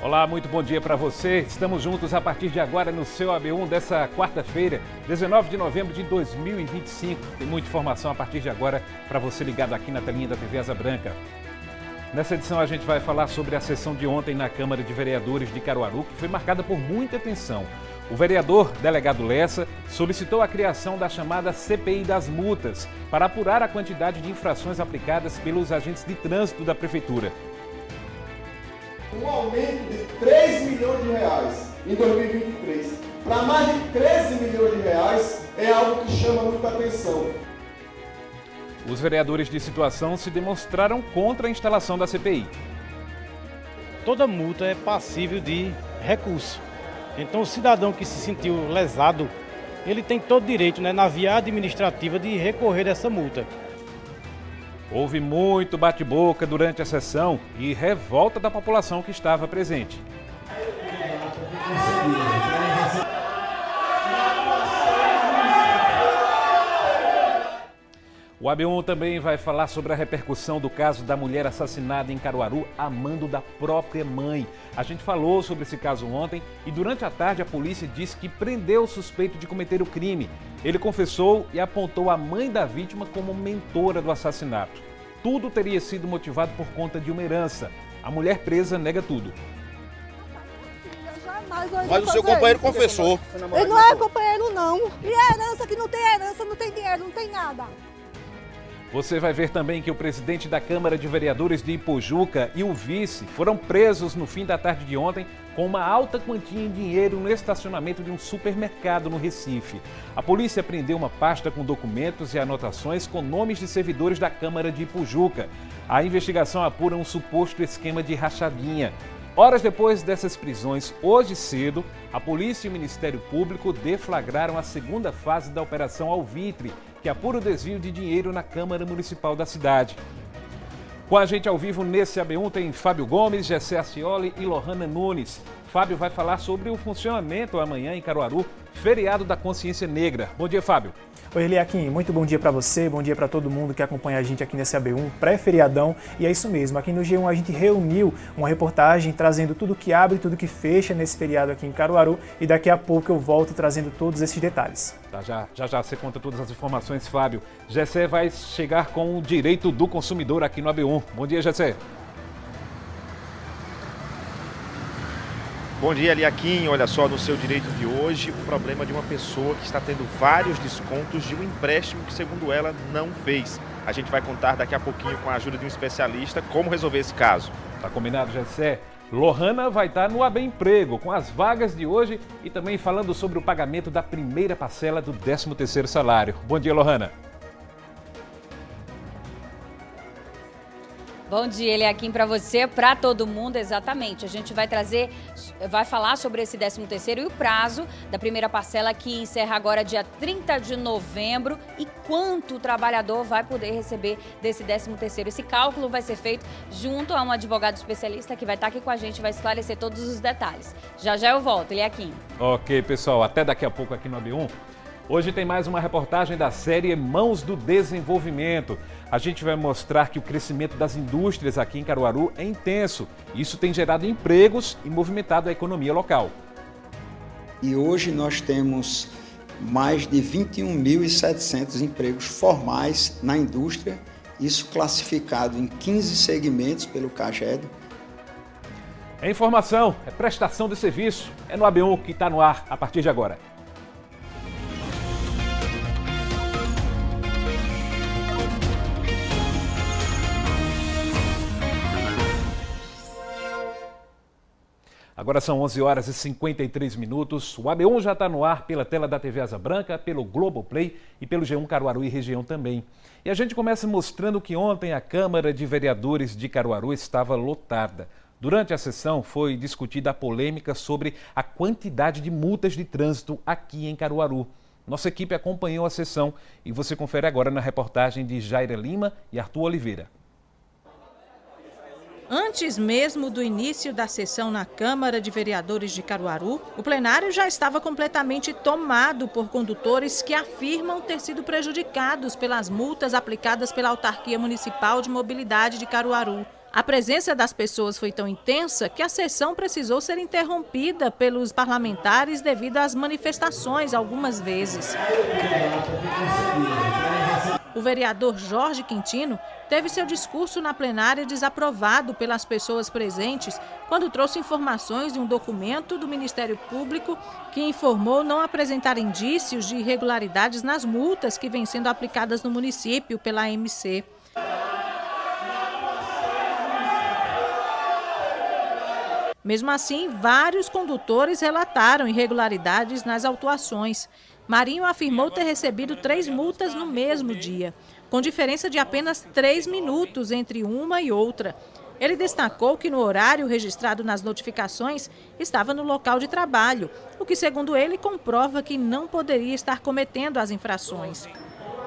Olá, muito bom dia para você. Estamos juntos a partir de agora no seu AB1 dessa quarta-feira, 19 de novembro de 2025. Tem muita informação a partir de agora para você ligado aqui na telinha da TV Asa Branca. Nessa edição a gente vai falar sobre a sessão de ontem na Câmara de Vereadores de Caruaru, que foi marcada por muita tensão. O vereador delegado Lessa solicitou a criação da chamada CPI das multas para apurar a quantidade de infrações aplicadas pelos agentes de trânsito da Prefeitura. Um aumento de 3 milhões de reais em 2023 para mais de 13 milhões de reais é algo que chama muita atenção. Os vereadores de situação se demonstraram contra a instalação da CPI. Toda multa é passível de recurso. Então o cidadão que se sentiu lesado, ele tem todo direito, na via administrativa, de recorrer dessa multa. Houve muito bate-boca durante a sessão e revolta da população que estava presente. O AB1 também vai falar sobre a repercussão do caso da mulher assassinada em Caruaru a mando da própria mãe. A gente falou sobre esse caso ontem e durante a tarde a polícia disse que prendeu o suspeito de cometer o crime. Ele confessou e apontou a mãe da vítima como mentora do assassinato. Tudo teria sido motivado por conta de uma herança. A mulher presa nega tudo. Mas o seu companheiro confessou. Ele não é companheiro, não. E a herança que não tem herança, não tem dinheiro, não tem nada. Você vai ver também que o presidente da Câmara de Vereadores de Ipojuca e o vice foram presos no fim da tarde de ontem com uma alta quantia em dinheiro no estacionamento de um supermercado no Recife. A polícia apreendeu uma pasta com documentos e anotações com nomes de servidores da Câmara de Ipojuca. A investigação apura um suposto esquema de rachadinha. Horas depois dessas prisões, hoje cedo, a polícia e o Ministério Público deflagraram a segunda fase da Operação Alvitre, que apura o desvio de dinheiro na Câmara Municipal da cidade. Com a gente ao vivo nesse AB1 tem Fábio Gomes, Gessé Acioli e Lohana Nunes. Fábio vai falar sobre o funcionamento amanhã em Caruaru, feriado da Consciência Negra. Bom dia, Fábio. Oi, Eliakim, muito bom dia para você, bom dia para todo mundo que acompanha a gente aqui nesse AB1 pré-feriadão. E é isso mesmo, aqui no G1 a gente reuniu uma reportagem trazendo tudo que abre e tudo que fecha nesse feriado aqui em Caruaru e daqui a pouco eu volto trazendo todos esses detalhes. Tá, já você conta todas as informações, Fábio. Gessé vai chegar com o direito do consumidor aqui no AB1. Bom dia, Gessé. Bom dia, Eliakim. Olha só, no seu direito de hoje, o problema de uma pessoa que está tendo vários descontos de um empréstimo que, segundo ela, não fez. A gente vai contar daqui a pouquinho, com a ajuda de um especialista, como resolver esse caso. Tá combinado, Gessé? Lohana vai estar no AB Emprego, com as vagas de hoje e também falando sobre o pagamento da primeira parcela do 13º salário. Bom dia, Lohana. Bom dia, Eliakim, para você, para todo mundo, exatamente. A gente vai falar sobre esse 13º e o prazo da primeira parcela que encerra agora dia 30 de novembro e quanto o trabalhador vai poder receber desse 13º. Esse cálculo vai ser feito junto a um advogado especialista que vai estar aqui com a gente, vai esclarecer todos os detalhes. Já eu volto, Eliakim. Ok, pessoal, até daqui a pouco aqui no AB1. Hoje tem mais uma reportagem da série Mãos do Desenvolvimento. A gente vai mostrar que o crescimento das indústrias aqui em Caruaru é intenso. Isso tem gerado empregos e movimentado a economia local. E hoje nós temos mais de 21.700 empregos formais na indústria, isso classificado em 15 segmentos pelo CAGED. É informação, é prestação de serviço, é no AB1 que está no ar a partir de agora. Agora são 11 horas e 53 minutos. O AB1 já está no ar pela tela da TV Asa Branca, pelo Globoplay e pelo G1 Caruaru e região também. E a gente começa mostrando que ontem a Câmara de Vereadores de Caruaru estava lotada. Durante a sessão foi discutida a polêmica sobre a quantidade de multas de trânsito aqui em Caruaru. Nossa equipe acompanhou a sessão e você confere agora na reportagem de Jaira Lima e Arthur Oliveira. Antes mesmo do início da sessão na Câmara de Vereadores de Caruaru, o plenário já estava completamente tomado por condutores que afirmam ter sido prejudicados pelas multas aplicadas pela Autarquia Municipal de Mobilidade de Caruaru. A presença das pessoas foi tão intensa que a sessão precisou ser interrompida pelos parlamentares devido às manifestações algumas vezes. O vereador Jorge Quintino teve seu discurso na plenária desaprovado pelas pessoas presentes quando trouxe informações de um documento do Ministério Público que informou não apresentar indícios de irregularidades nas multas que vêm sendo aplicadas no município pela AMC. Mesmo assim, vários condutores relataram irregularidades nas autuações. Marinho afirmou ter recebido 3 multas no mesmo dia, com diferença de apenas 3 minutos entre uma e outra. Ele destacou que no horário registrado nas notificações estava no local de trabalho, o que, segundo ele, comprova que não poderia estar cometendo as infrações.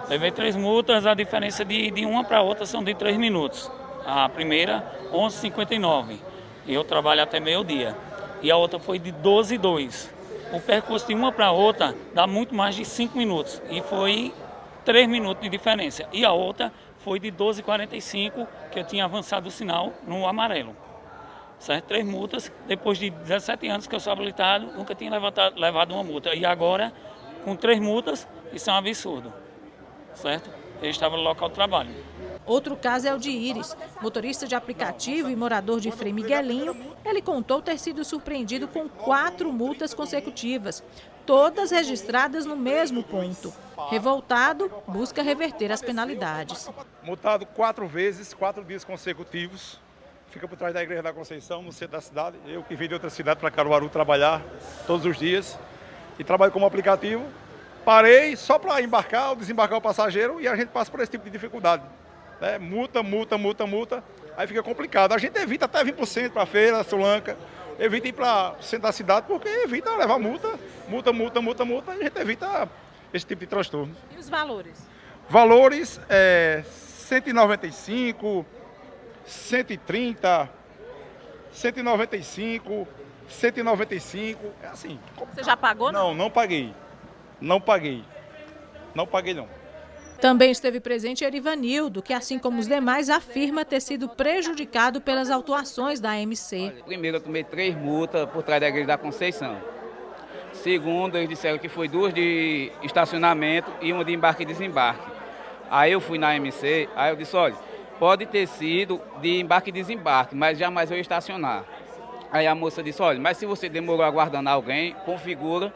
Levei 3 multas, a diferença de uma para outra são de 3 minutos. A primeira, 11h59. Eu trabalho até meio-dia. E a outra foi de 12h02. O percurso de uma para outra dá muito mais de 5 minutos. E foi 3 minutos de diferença. E a outra foi de 12h45, que eu tinha avançado o sinal no amarelo. Certo? 3 multas. Depois de 17 anos que eu sou habilitado, nunca tinha levado uma multa. E agora, com 3 multas, isso é um absurdo. Certo? Eu estava no local de trabalho. Outro caso é o de Iris, motorista de aplicativo e morador de Frei Miguelinho. Ele contou ter sido surpreendido com 4 multas consecutivas, todas registradas no mesmo ponto. Revoltado, busca reverter as penalidades. Multado 4 vezes, 4 dias consecutivos. Fica por trás da Igreja da Conceição, no centro da cidade. Eu que vim de outra cidade para Caruaru trabalhar todos os dias e trabalho como aplicativo. Parei só para embarcar ou desembarcar o passageiro e a gente passa por esse tipo de dificuldade. Multa, aí fica complicado. A gente evita até vir para o centro, para a feira, Sulanca, evita ir para o centro da cidade, porque evita levar multa, e a gente evita esse tipo de transtorno. E os valores? Valores 195, 130, 195, 195, é assim. Você já pagou? Não paguei. Também esteve presente Erivanildo, que, assim como os demais, afirma ter sido prejudicado pelas autuações da AMC. Primeiro, eu tomei 3 multas por trás da Igreja da Conceição. Segundo, eles disseram que foi 2 de estacionamento e 1 de embarque e desembarque. Aí eu fui na AMC, aí eu disse, olha, pode ter sido de embarque e desembarque, mas jamais eu ia estacionar. Aí a moça disse, olha, mas se você demorou aguardando alguém, configura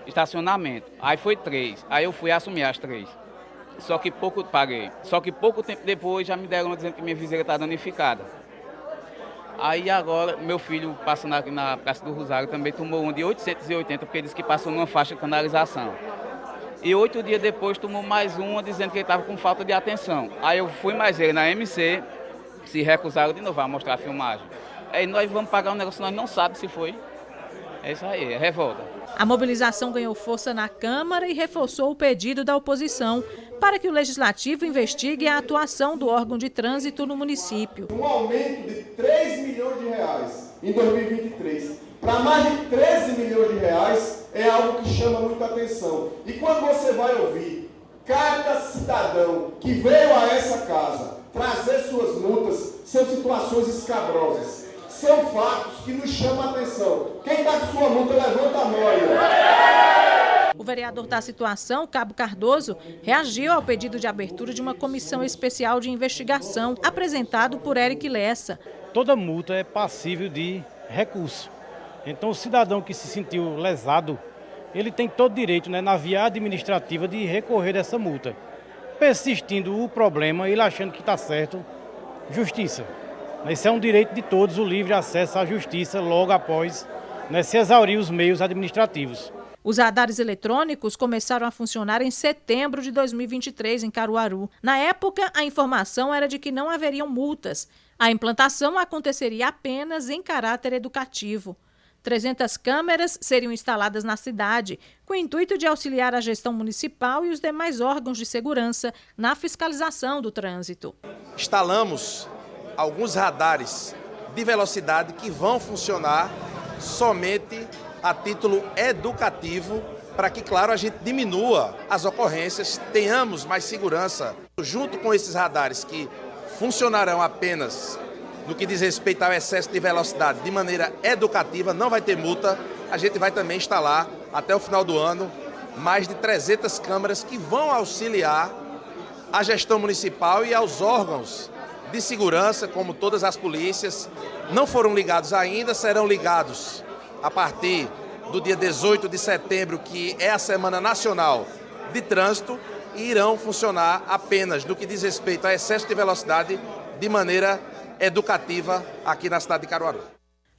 estacionamento. Aí foi 3. Aí eu fui assumir as 3. Só que pouco tempo depois já me deram dizendo que minha viseira está danificada. Aí agora meu filho, passando aqui na Praça do Rosário, também tomou um de 880, porque disse que passou numa faixa de canalização. E 8 dias depois tomou mais uma dizendo que ele estava com falta de atenção. Aí eu fui mais ele na MC, se recusaram de novo a mostrar a filmagem. Aí nós vamos pagar um negócio que nós não sabemos se foi. É isso aí, é revolta. A mobilização ganhou força na Câmara e reforçou o pedido da oposição para que o Legislativo investigue a atuação do órgão de trânsito no município. Um aumento de 3 milhões de reais em 2023 para mais de 13 milhões de reais é algo que chama muita atenção. E quando você vai ouvir cada cidadão que veio a essa casa trazer suas multas, são situações escabrosas. São fatos que nos chamam a atenção. Quem está com sua multa, levanta a mão aí. O vereador da situação, Cabo Cardoso, reagiu ao pedido de abertura de uma comissão especial de investigação apresentado por Eric Lessa. Toda multa é passível de recurso. Então o cidadão que se sentiu lesado, ele tem todo direito, na via administrativa, de recorrer dessa multa. Persistindo o problema, ele achando que está certo, justiça. Esse é um direito de todos, o livre acesso à justiça logo após se exaurir os meios administrativos. Os radares eletrônicos começaram a funcionar em setembro de 2023 em Caruaru. Na época, a informação era de que não haveriam multas. A implantação aconteceria apenas em caráter educativo. 300 câmeras seriam instaladas na cidade, com o intuito de auxiliar a gestão municipal e os demais órgãos de segurança na fiscalização do trânsito. Instalamos alguns radares de velocidade que vão funcionar somente a título educativo, para que, claro, a gente diminua as ocorrências, tenhamos mais segurança. Junto com esses radares que funcionarão apenas no que diz respeito ao excesso de velocidade de maneira educativa, não vai ter multa. A gente vai também instalar, até o final do ano, mais de 300 câmeras que vão auxiliar a gestão municipal e aos órgãos de segurança, como todas as polícias. Não foram ligados ainda, serão ligados a partir do dia 18 de setembro, que é a Semana Nacional de Trânsito, e irão funcionar apenas no que diz respeito a excesso de velocidade de maneira educativa aqui na cidade de Caruaru.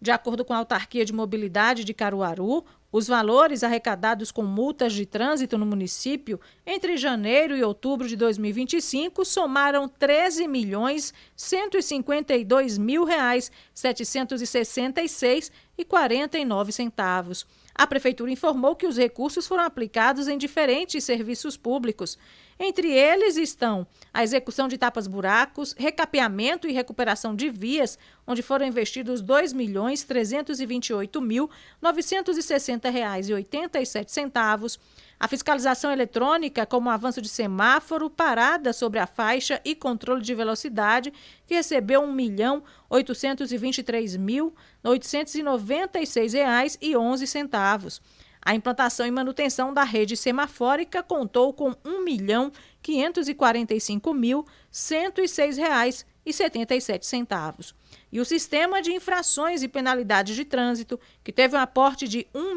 De acordo com a Autarquia de Mobilidade de Caruaru, os valores arrecadados com multas de trânsito no município entre janeiro e outubro de 2025 somaram R$ 13.152.766,49. A Prefeitura informou que os recursos foram aplicados em diferentes serviços públicos. Entre eles estão a execução de tapas-buracos, recapeamento e recuperação de vias, onde foram investidos R$ 2.328.960,87, a fiscalização eletrônica, como o avanço de semáforo, parada sobre a faixa e controle de velocidade, que recebeu R$ 1.823.896,11. A implantação e manutenção da rede semafórica contou com R$ 1.545.106,77. E o sistema de infrações e penalidades de trânsito, que teve um aporte de R$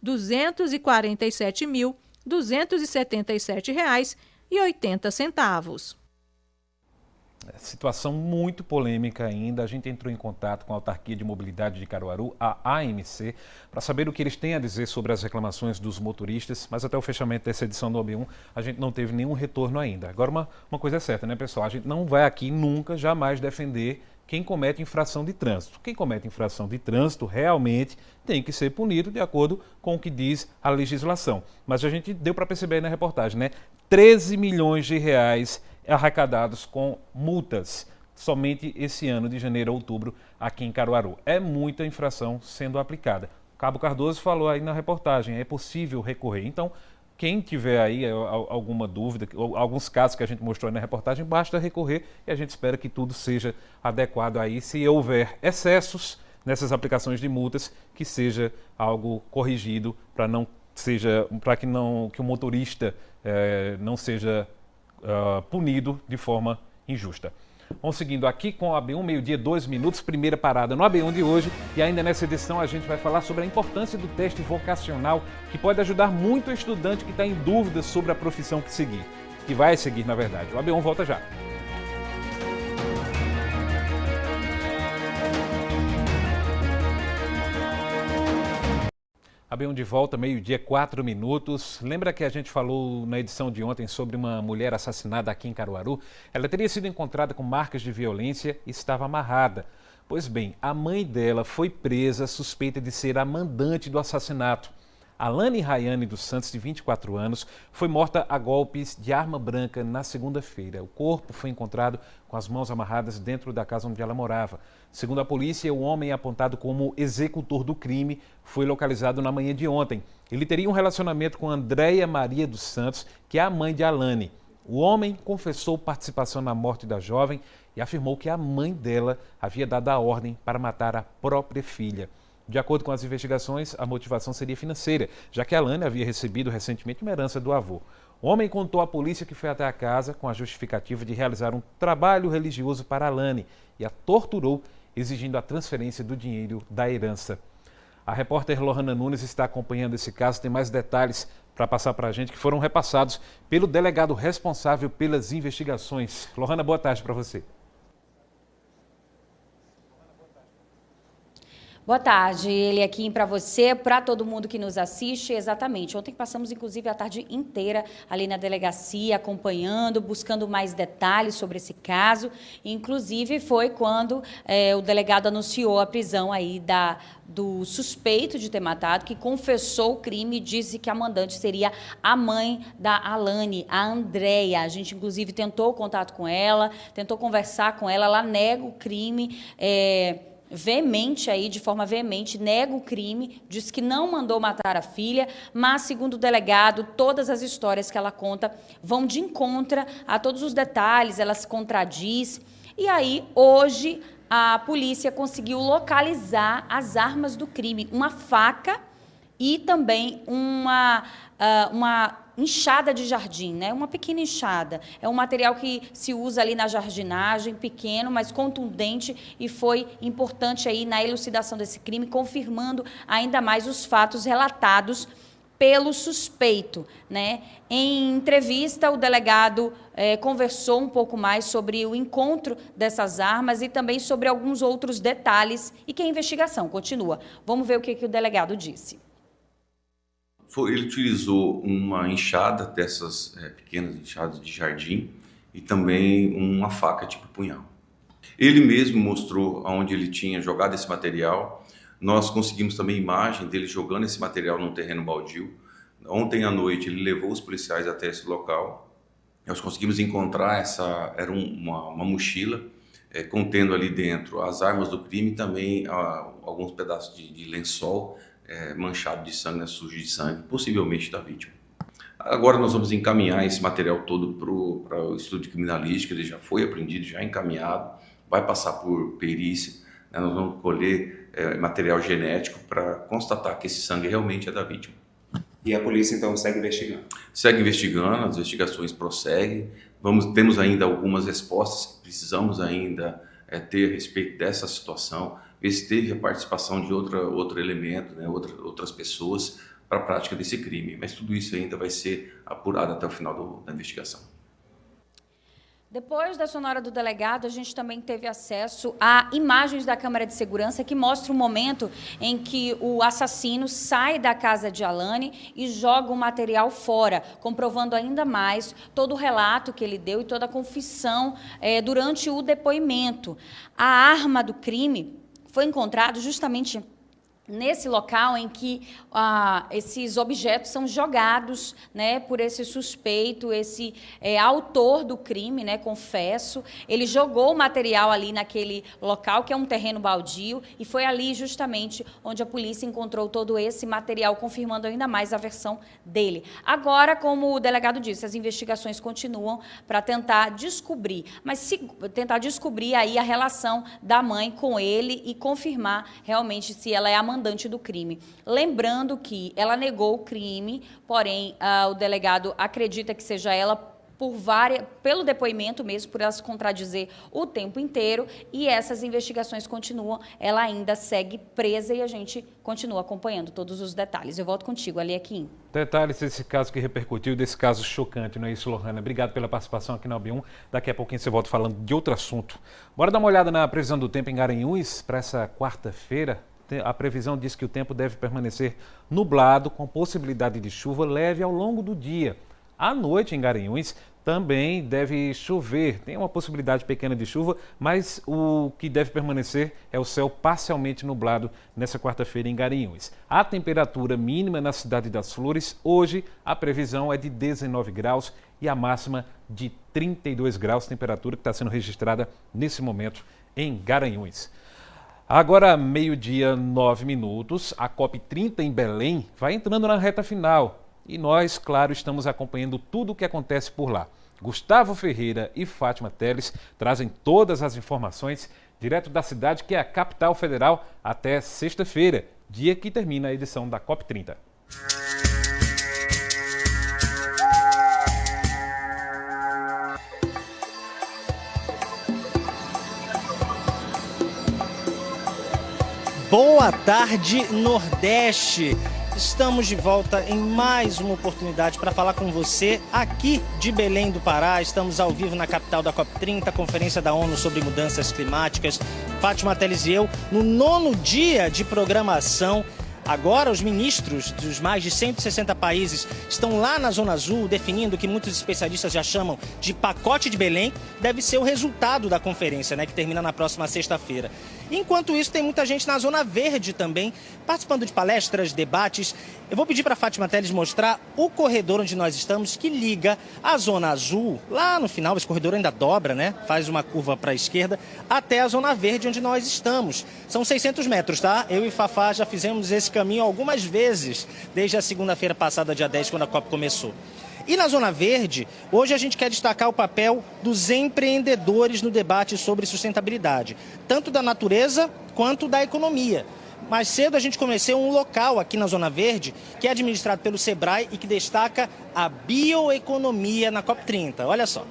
1.247.277,80. Situação muito polêmica ainda. A gente entrou em contato com a Autarquia de Mobilidade de Caruaru, a AMC, para saber o que eles têm a dizer sobre as reclamações dos motoristas, mas até o fechamento dessa edição do OB1 a gente não teve nenhum retorno ainda. Agora, uma coisa é certa, né, pessoal? A gente não vai aqui nunca, jamais defender quem comete infração de trânsito. Quem comete infração de trânsito realmente tem que ser punido de acordo com o que diz a legislação. Mas a gente deu para perceber aí na reportagem, né? 13 milhões de reais arrecadados com multas somente esse ano de janeiro a outubro aqui em Caruaru. É muita infração sendo aplicada. O Cabo Cardoso falou aí na reportagem, é possível recorrer. Então, quem tiver aí alguma dúvida, alguns casos que a gente mostrou aí na reportagem, basta recorrer e a gente espera que tudo seja adequado aí. Se houver excessos nessas aplicações de multas, que seja algo corrigido para que o motorista não seja punido de forma injusta. Vamos seguindo aqui com o AB1, meio-dia, 2 minutos, primeira parada no AB1 de hoje. E ainda nessa edição a gente vai falar sobre a importância do teste vocacional, que pode ajudar muito o estudante que está em dúvida sobre a profissão que seguir, que vai seguir, na verdade. O AB1 volta já. AB1 de volta, meio-dia, 4 minutos. Lembra que a gente falou na edição de ontem sobre uma mulher assassinada aqui em Caruaru? Ela teria sido encontrada com marcas de violência e estava amarrada. Pois bem, a mãe dela foi presa suspeita de ser a mandante do assassinato. Alane Rayane dos Santos, de 24 anos, foi morta a golpes de arma branca na segunda-feira. O corpo foi encontrado com as mãos amarradas dentro da casa onde ela morava. Segundo a polícia, o homem apontado como executor do crime foi localizado na manhã de ontem. Ele teria um relacionamento com Andréia Maria dos Santos, que é a mãe de Alane. O homem confessou participação na morte da jovem e afirmou que a mãe dela havia dado a ordem para matar a própria filha. De acordo com as investigações, a motivação seria financeira, já que Alane havia recebido recentemente uma herança do avô. O homem contou à polícia que foi até a casa com a justificativa de realizar um trabalho religioso para Alane e a torturou, exigindo a transferência do dinheiro da herança. A repórter Lohana Nunes está acompanhando esse caso, tem mais detalhes para passar para a gente que foram repassados pelo delegado responsável pelas investigações. Lohana, boa tarde para você. Boa tarde, ele aqui para você, para todo mundo que nos assiste. Exatamente, ontem passamos inclusive a tarde inteira ali na delegacia, acompanhando, buscando mais detalhes sobre esse caso. Inclusive foi quando o delegado anunciou a prisão aí do suspeito de ter matado, que confessou o crime e disse que a mandante seria a mãe da Alane, a Andréia. A gente inclusive tentou contato com ela, tentou conversar com ela, ela nega o crime, veemente aí, de forma veemente, nega o crime, diz que não mandou matar a filha, mas, segundo o delegado, todas as histórias que ela conta vão de encontro a todos os detalhes, ela se contradiz. E aí, hoje, a polícia conseguiu localizar as armas do crime, uma faca e também uma enxada de jardim, né? Uma pequena enxada. É um material que se usa ali na jardinagem, pequeno, mas contundente, e foi importante aí na elucidação desse crime, confirmando ainda mais os fatos relatados pelo suspeito, né? Em entrevista, o delegado conversou um pouco mais sobre o encontro dessas armas e também sobre alguns outros detalhes, e que a investigação continua. Vamos ver o que o delegado disse. Ele utilizou uma enxada dessas pequenas enxadas de jardim e também uma faca tipo punhal. Ele mesmo mostrou onde ele tinha jogado esse material. Nós conseguimos também imagem dele jogando esse material num terreno baldio. Ontem à noite ele levou os policiais até esse local. Nós conseguimos encontrar era uma mochila contendo ali dentro as armas do crime e também alguns pedaços de lençol manchado de sangue, sujo de sangue, possivelmente da vítima. Agora nós vamos encaminhar esse material todo para o estudo de criminalística, ele já foi apreendido, já encaminhado, vai passar por perícia, né? Nós vamos colher material genético para constatar que esse sangue realmente é da vítima. E a polícia então segue investigando? Segue investigando, as investigações prosseguem, temos ainda algumas respostas que precisamos ainda ter a respeito dessa situação, ver se teve a participação de outro elemento, né, outras pessoas para a prática desse crime. Mas tudo isso ainda vai ser apurado até o final da investigação. Depois da sonora do delegado, a gente também teve acesso a imagens da câmera de segurança que mostram o momento em que o assassino sai da casa de Alane e joga o material fora, comprovando ainda mais todo o relato que ele deu e toda a confissão durante o depoimento. A arma do crime foi encontrada justamente nesse local em que esses objetos são jogados, né, por esse suspeito, esse autor do crime, né, confesso. Ele jogou o material ali naquele local, que é um terreno baldio, e foi ali justamente onde a polícia encontrou todo esse material, confirmando ainda mais a versão dele. Agora, como o delegado disse, as investigações continuam para tentar descobrir, tentar descobrir aí a relação da mãe com ele e confirmar realmente se ela é a mandante do crime. Lembrando que ela negou o crime, porém o delegado acredita que seja ela pelo depoimento mesmo, por ela se contradizer o tempo inteiro, e essas investigações continuam, ela ainda segue presa e a gente continua acompanhando todos os detalhes. Eu volto contigo, Aliaquim. Detalhes desse caso que repercutiu, desse caso chocante, não é isso, Lohana? Obrigado pela participação aqui na OB1. Daqui a pouquinho você volta falando de outro assunto. Bora dar uma olhada na previsão do tempo em Garanhuns para essa quarta-feira. A previsão diz que o tempo deve permanecer nublado, com possibilidade de chuva leve ao longo do dia. À noite, em Garanhuns, também deve chover. Tem uma possibilidade pequena de chuva, mas o que deve permanecer é o céu parcialmente nublado nessa quarta-feira em Garanhuns. A temperatura mínima na cidade das Flores, hoje, a previsão é de 19 graus e a máxima de 32 graus, temperatura que está sendo registrada nesse momento em Garanhuns. Agora, meio-dia, 9 minutos, a COP30 em Belém vai entrando na reta final. E nós, claro, estamos acompanhando tudo o que acontece por lá. Gustavo Ferreira e Fátima Teles trazem todas as informações direto da cidade, que é a capital federal, até sexta-feira, dia que termina a edição da COP30. Boa tarde, Nordeste! Estamos de volta em mais uma oportunidade para falar com você aqui de Belém do Pará. Estamos ao vivo na capital da COP30, Conferência da ONU sobre Mudanças Climáticas. Fátima Teles e eu, no 9º dia de programação. Agora, os ministros dos mais de 160 países estão lá na Zona Azul definindo o que muitos especialistas já chamam de pacote de Belém. Deve ser o resultado da conferência, né, que termina na próxima sexta-feira. Enquanto isso, tem muita gente na Zona Verde também, participando de palestras, debates. Eu vou pedir para a Fátima Teles mostrar o corredor onde nós estamos, que liga a Zona Azul, lá no final, esse corredor ainda dobra, né? Faz uma curva para a esquerda, até a Zona Verde, onde nós estamos. São 600 metros, tá? Eu e Fafá já fizemos esse caminho algumas vezes, desde a segunda-feira passada, dia 10, quando a COP começou. E na Zona Verde, hoje a gente quer destacar o papel dos empreendedores no debate sobre sustentabilidade, tanto da natureza quanto da economia. Mais cedo a gente conheceu um local aqui na Zona Verde que é administrado pelo Sebrae e que destaca a bioeconomia na COP30. Olha só.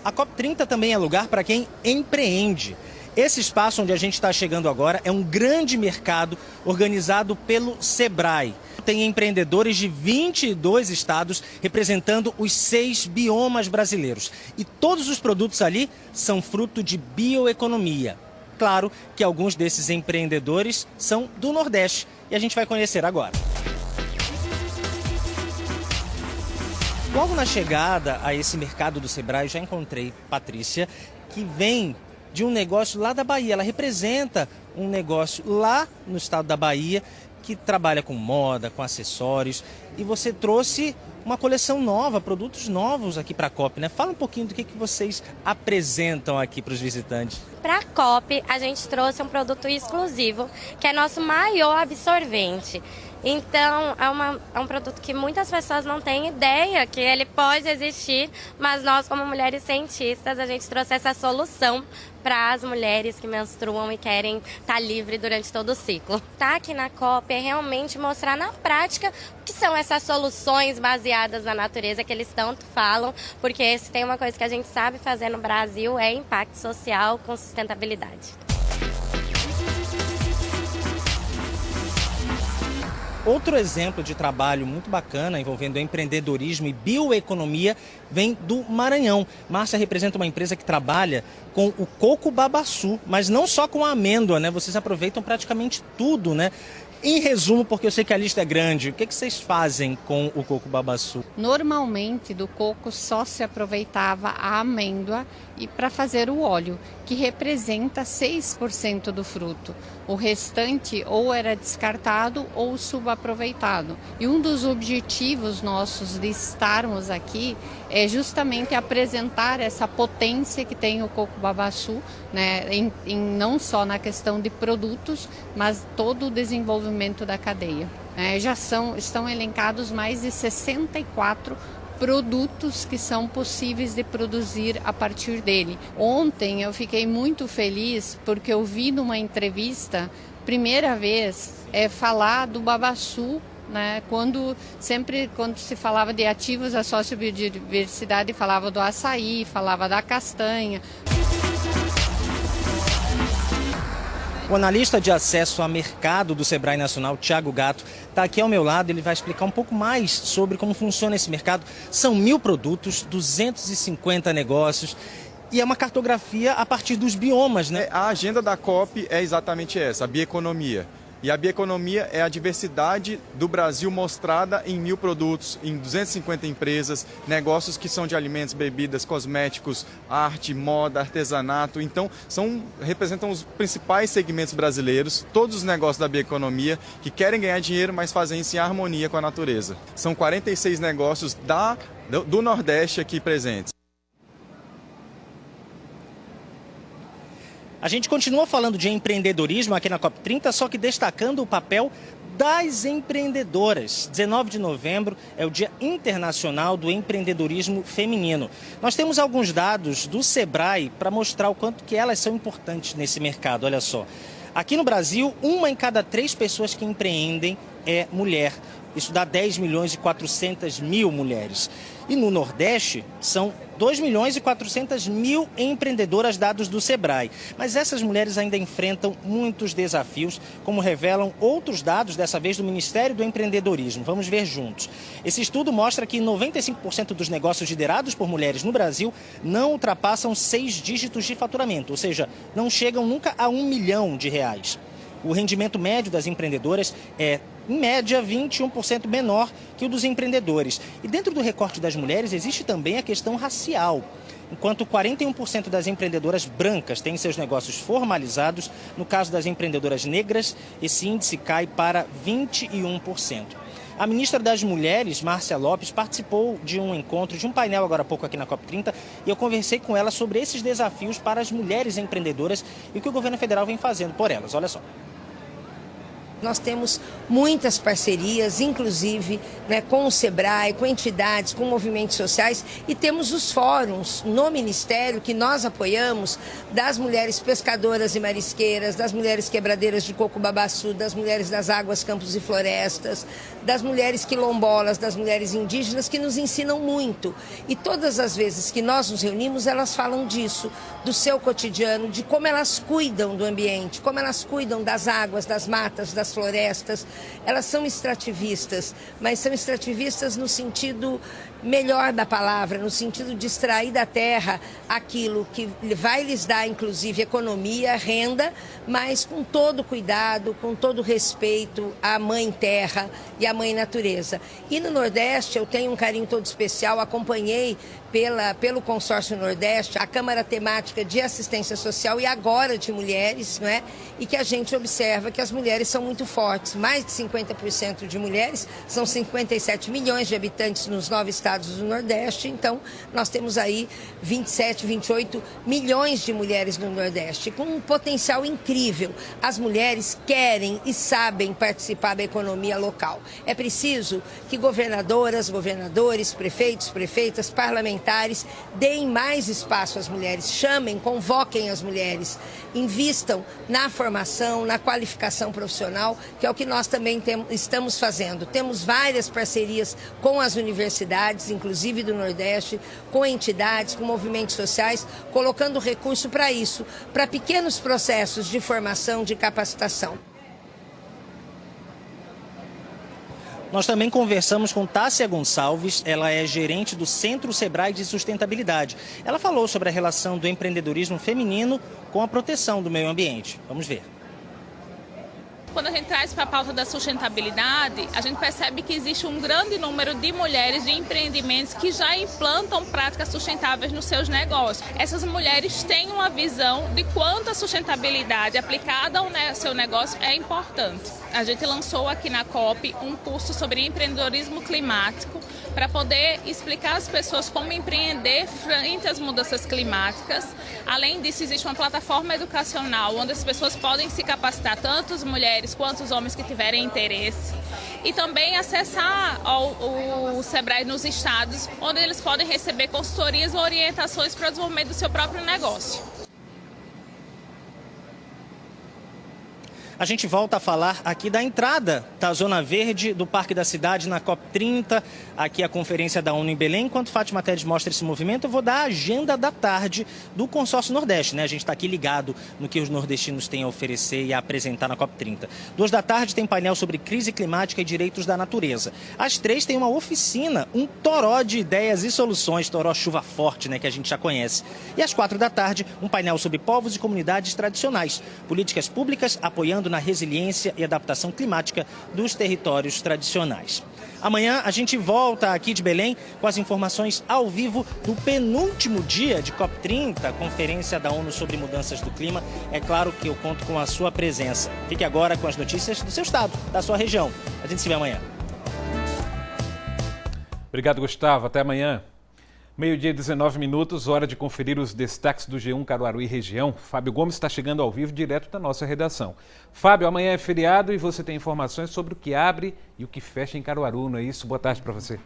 A COP30 também é lugar para quem empreende. Esse espaço onde a gente está chegando agora é um grande mercado organizado pelo Sebrae. Tem empreendedores de 22 estados representando os 6 biomas brasileiros. E todos os produtos ali são fruto de bioeconomia. Claro que alguns desses empreendedores são do Nordeste e a gente vai conhecer agora. Logo na chegada a esse mercado do Sebrae, já encontrei Patrícia, que vem de um negócio lá da Bahia. Ela representa um negócio lá no estado da Bahia que trabalha com moda, com acessórios. E você trouxe uma coleção nova, produtos novos aqui para a COP, né? Fala um pouquinho do que vocês apresentam aqui para os visitantes. Para a COP, a gente trouxe um produto exclusivo, que é nosso maior absorvente. Então, é um produto que muitas pessoas não têm ideia que ele pode existir, mas nós, como mulheres cientistas, a gente trouxe essa solução para as mulheres que menstruam e querem estar livre durante todo o ciclo. Tá aqui na COP é realmente mostrar na prática o que são essas soluções baseadas na natureza que eles tanto falam, porque se tem uma coisa que a gente sabe fazer no Brasil é impacto social com sustentabilidade. Outro exemplo de trabalho muito bacana envolvendo empreendedorismo e bioeconomia vem do Maranhão. Márcia representa uma empresa que trabalha com o coco babaçu, mas não só com a amêndoa, né? Vocês aproveitam praticamente tudo, né? Em resumo, porque eu sei que a lista é grande, o que vocês fazem com o coco babaçu? Normalmente do coco só se aproveitava a amêndoa e para fazer o óleo, que representa 6% do fruto. O restante ou era descartado ou subaproveitado. E um dos objetivos nossos de estarmos aqui é justamente apresentar essa potência que tem o coco babaçu, né, não só na questão de produtos, mas todo o desenvolvimento da cadeia. Já estão elencados mais de 64 produtos que são possíveis de produzir a partir dele. Ontem eu fiquei muito feliz porque eu vi numa entrevista, primeira vez, falar do babaçu, né? Quando se falava de ativos da sociobiodiversidade, falava do açaí, falava da castanha. O analista de acesso a mercado do Sebrae Nacional, Thiago Gatto, está aqui ao meu lado. Ele vai explicar um pouco mais sobre como funciona esse mercado. São 1.000 produtos, 250 negócios e é uma cartografia a partir dos biomas, né? A agenda da COP é exatamente essa, a bioeconomia. E a bioeconomia é a diversidade do Brasil mostrada em 1.000 produtos, em 250 empresas, negócios que são de alimentos, bebidas, cosméticos, arte, moda, artesanato. Então, representam os principais segmentos brasileiros, todos os negócios da bioeconomia que querem ganhar dinheiro, mas fazem isso em harmonia com a natureza. São 46 negócios do Nordeste aqui presentes. A gente continua falando de empreendedorismo aqui na COP30, só que destacando o papel das empreendedoras. 19 de novembro é o Dia Internacional do Empreendedorismo Feminino. Nós temos alguns dados do Sebrae para mostrar o quanto que elas são importantes nesse mercado. Olha só, aqui no Brasil, 1 em cada 3 pessoas que empreendem é mulher. Isso dá 10 milhões e 400 mil mulheres. E no Nordeste, são 2 milhões e 400 mil empreendedoras, dados do Sebrae. Mas essas mulheres ainda enfrentam muitos desafios, como revelam outros dados, dessa vez do Ministério do Empreendedorismo. Vamos ver juntos. Esse estudo mostra que 95% dos negócios liderados por mulheres no Brasil não ultrapassam 6 dígitos de faturamento, ou seja, não chegam nunca a R$1 milhão. O rendimento médio das empreendedoras é, em média, 21% menor que o dos empreendedores. E dentro do recorte das mulheres existe também a questão racial. enquanto 41% das empreendedoras brancas têm seus negócios formalizados. No caso das empreendedoras negras, esse índice cai para 21%. A ministra das Mulheres, Márcia Lopes, participou de um encontro, de um painel agora há pouco aqui na COP30, e eu conversei com ela sobre esses desafios para as mulheres empreendedoras e o que o governo federal vem fazendo por elas. Olha só. Nós temos muitas parcerias, inclusive com o SEBRAE, com entidades, com movimentos sociais, e temos os fóruns no Ministério que nós apoiamos, das mulheres pescadoras e marisqueiras, das mulheres quebradeiras de coco babaçu, das mulheres das águas, campos e florestas, das mulheres quilombolas, das mulheres indígenas, que nos ensinam muito. E todas as vezes que nós nos reunimos, elas falam disso, do seu cotidiano, de como elas cuidam do ambiente, como elas cuidam das águas, das matas, das florestas. Elas são extrativistas, mas são extrativistas no sentido melhor da palavra, no sentido de extrair da terra aquilo que vai lhes dar, inclusive, economia, renda, mas com todo cuidado, com todo respeito à mãe terra e à mãe natureza. E no Nordeste eu tenho um carinho todo especial, acompanhei pelo Consórcio Nordeste, a Câmara Temática de Assistência Social e agora de Mulheres, não é? E que a gente observa que as mulheres são muito fortes. Mais de 50% de mulheres, são 57 milhões de habitantes nos 9 estados do Nordeste, então nós temos aí 27, 28 milhões de mulheres no Nordeste, com um potencial incrível. As mulheres querem e sabem participar da economia local. É preciso que governadoras, governadores, prefeitos, prefeitas, parlamentares deem mais espaço às mulheres, chamem, convoquem as mulheres, invistam na formação, na qualificação profissional, que é o que nós também estamos fazendo. Temos várias parcerias com as universidades, inclusive do Nordeste, com entidades, com movimentos sociais, colocando recurso para isso, para pequenos processos de formação, de capacitação. Nós também conversamos com Tássia Gonçalves, ela é gerente do Centro SEBRAE de Sustentabilidade. Ela falou sobre a relação do empreendedorismo feminino com a proteção do meio ambiente. Vamos ver. Quando a gente traz para a pauta da sustentabilidade, a gente percebe que existe um grande número de mulheres de empreendimentos que já implantam práticas sustentáveis nos seus negócios. Essas mulheres têm uma visão de quanto a sustentabilidade aplicada ao seu negócio é importante. A gente lançou aqui na COP um curso sobre empreendedorismo climático para poder explicar às pessoas como empreender frente às mudanças climáticas. Além disso, existe uma plataforma educacional onde as pessoas podem se capacitar, tanto as mulheres quanto os homens que tiverem interesse. E também acessar o SEBRAE nos estados, onde eles podem receber consultorias ou orientações para o desenvolvimento do seu próprio negócio. A gente volta a falar aqui da entrada da Zona Verde do Parque da Cidade na COP30, aqui a conferência da ONU em Belém. Enquanto Fátima Tedes mostra esse movimento, eu vou dar a agenda da tarde do Consórcio Nordeste, né? A gente está aqui ligado no que os nordestinos têm a oferecer e a apresentar na COP30. 2 da tarde tem painel sobre crise climática e direitos da natureza. Às 3 tem uma oficina, um toró de ideias e soluções, toró chuva forte, né? Que a gente já conhece. E às 4 da tarde, um painel sobre povos e comunidades tradicionais, políticas públicas apoiando na resiliência e adaptação climática dos territórios tradicionais. Amanhã a gente volta aqui de Belém com as informações ao vivo do penúltimo dia de COP30, Conferência da ONU sobre Mudanças do Clima. É claro que eu conto com a sua presença. Fique agora com as notícias do seu estado, da sua região. A gente se vê amanhã. Obrigado, Gustavo. Até amanhã. 12h19, hora de conferir os destaques do G1 Caruaru e região. Fábio Gomes está chegando ao vivo direto da nossa redação. Fábio, amanhã é feriado e você tem informações sobre o que abre e o que fecha em Caruaru, não é isso? Boa tarde para você.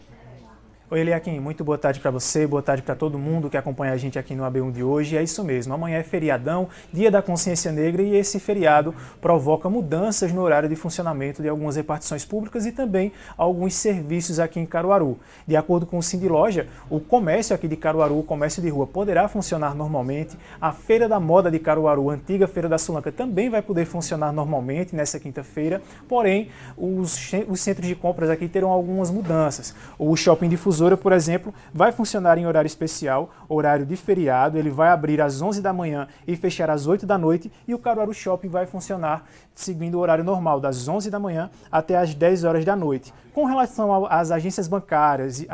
Oi, Eliakim, muito boa tarde para você, boa tarde para todo mundo que acompanha a gente aqui no AB1 de hoje. É isso mesmo, amanhã é feriadão, Dia da Consciência Negra, e esse feriado provoca mudanças no horário de funcionamento de algumas repartições públicas e também alguns serviços aqui em Caruaru. De acordo com o Sindiloja, o comércio aqui de Caruaru, o comércio de rua, poderá funcionar normalmente. A Feira da Moda de Caruaru, a antiga Feira da Sulanca, também vai poder funcionar normalmente nessa quinta-feira, porém, os centros de compras aqui terão algumas mudanças. O Shopping Difusor Mossoró, por exemplo, vai funcionar em horário especial, horário de feriado, ele vai abrir às 11 da manhã e fechar às 8 da noite, e o Caruaru Shopping vai funcionar seguindo o horário normal, das 11 da manhã até às 10 horas da noite. Com relação às agências bancárias,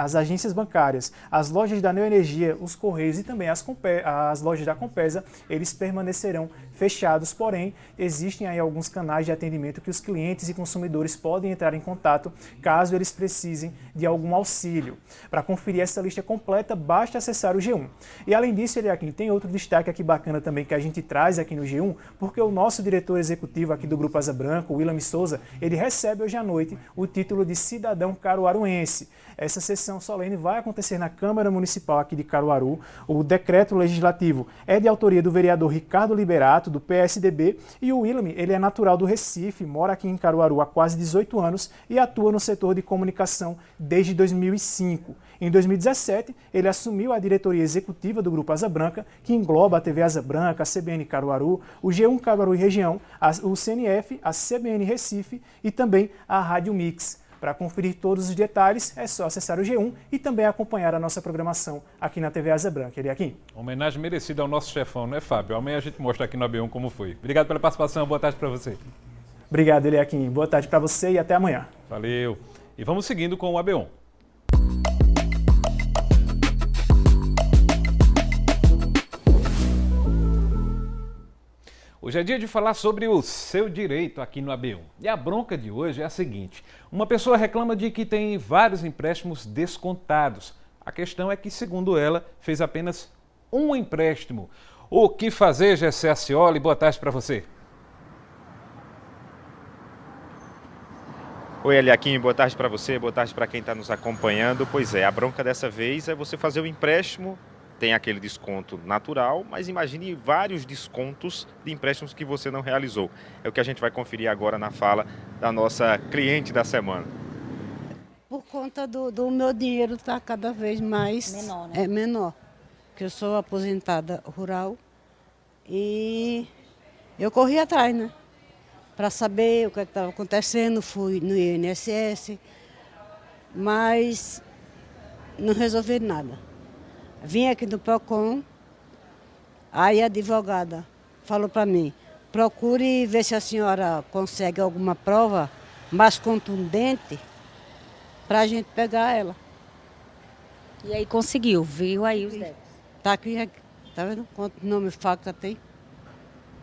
as lojas da Neoenergia, os Correios e também as lojas da Compesa, eles permanecerão fechados, porém, existem aí alguns canais de atendimento que os clientes e consumidores podem entrar em contato caso eles precisem de algum auxílio. Para conferir essa lista completa, basta acessar o G1. E além disso, Eliakim, tem outro destaque aqui bacana também que a gente traz aqui no G1, porque o nosso diretor executivo aqui do Grupo Asa Branca, o William Souza, ele recebe hoje à noite o título de cidadão caruaruense. Essa sessão solene vai acontecer na Câmara Municipal aqui de Caruaru. O decreto legislativo é de autoria do vereador Ricardo Liberato, do PSDB, e o William, ele é natural do Recife, mora aqui em Caruaru há quase 18 anos e atua no setor de comunicação desde 2005. Em 2017, ele assumiu a diretoria executiva do Grupo Asa Branca, que engloba a TV Asa Branca, a CBN Caruaru, o G1 Caruaru e Região, o CNF, a CBN Recife e também a Rádio Mix. Para conferir todos os detalhes, é só acessar o G1 e também acompanhar a nossa programação aqui na TV Asa Branca. Eliakim. Homenagem merecida ao nosso chefão, né, Fábio? Amanhã a gente mostra aqui no AB1 como foi. Obrigado pela participação, boa tarde para você. Obrigado, Eliakim. Boa tarde para você e até amanhã. Valeu. E vamos seguindo com o AB1. Hoje é dia de falar sobre o seu direito aqui no AB1. E a bronca de hoje é a seguinte: uma pessoa reclama de que tem vários empréstimos descontados. A questão é que, segundo ela, fez apenas um empréstimo. O que fazer, Gessé Acioli? Boa tarde para você. Oi, Eliakim, boa tarde para você, boa tarde para quem está nos acompanhando. Pois é, a bronca dessa vez é você fazer o empréstimo. Tem aquele desconto natural, mas imagine vários descontos de empréstimos que você não realizou. É o que a gente vai conferir agora na fala da nossa cliente da semana. Por conta do meu dinheiro estar cada vez mais menor, né? Menor. Porque eu sou aposentada rural e eu corri atrás, né? Para saber o que estava acontecendo, fui no INSS, mas não resolvi nada. Vim aqui no PROCON, aí a advogada falou para mim, procure ver se a senhora consegue alguma prova mais contundente para a gente pegar ela. E aí conseguiu, viu aí os débitos? Tá aqui, tá vendo quanto nome faca tem?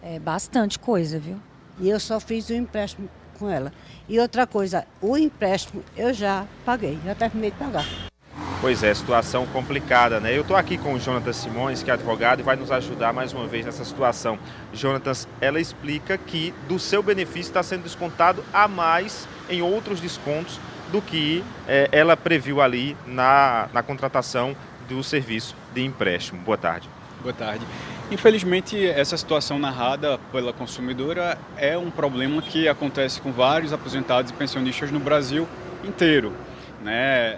É bastante coisa, viu? E eu só fiz o empréstimo com ela. E outra coisa, o empréstimo eu já paguei, já terminei de pagar. Pois é, situação complicada, né? Eu estou aqui com o Jonatas Simões, que é advogado, e vai nos ajudar mais uma vez nessa situação. Jonatas, ela explica que do seu benefício está sendo descontado a mais em outros descontos do que ela previu ali na contratação do serviço de empréstimo. Boa tarde. Boa tarde. Infelizmente, essa situação narrada pela consumidora é um problema que acontece com vários aposentados e pensionistas no Brasil inteiro. Né?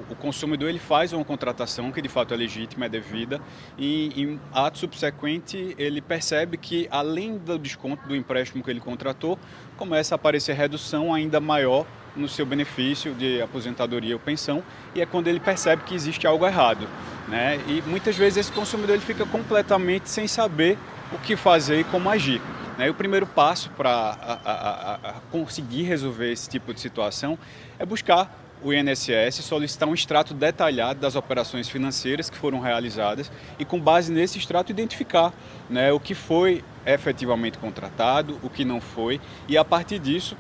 O consumidor ele faz uma contratação que de fato é legítima, é devida, e em ato subsequente ele percebe que além do desconto do empréstimo que ele contratou, começa a aparecer redução ainda maior no seu benefício de aposentadoria ou pensão, e é quando ele percebe que existe algo errado. Né? E muitas vezes esse consumidor ele fica completamente sem saber o que fazer e como agir. Né? E o primeiro passo para conseguir resolver esse tipo de situação é buscar o INSS, solicitar um extrato detalhado das operações financeiras que foram realizadas e, com base nesse extrato, identificar, né, o que foi efetivamente contratado, o que não foi, e a partir disso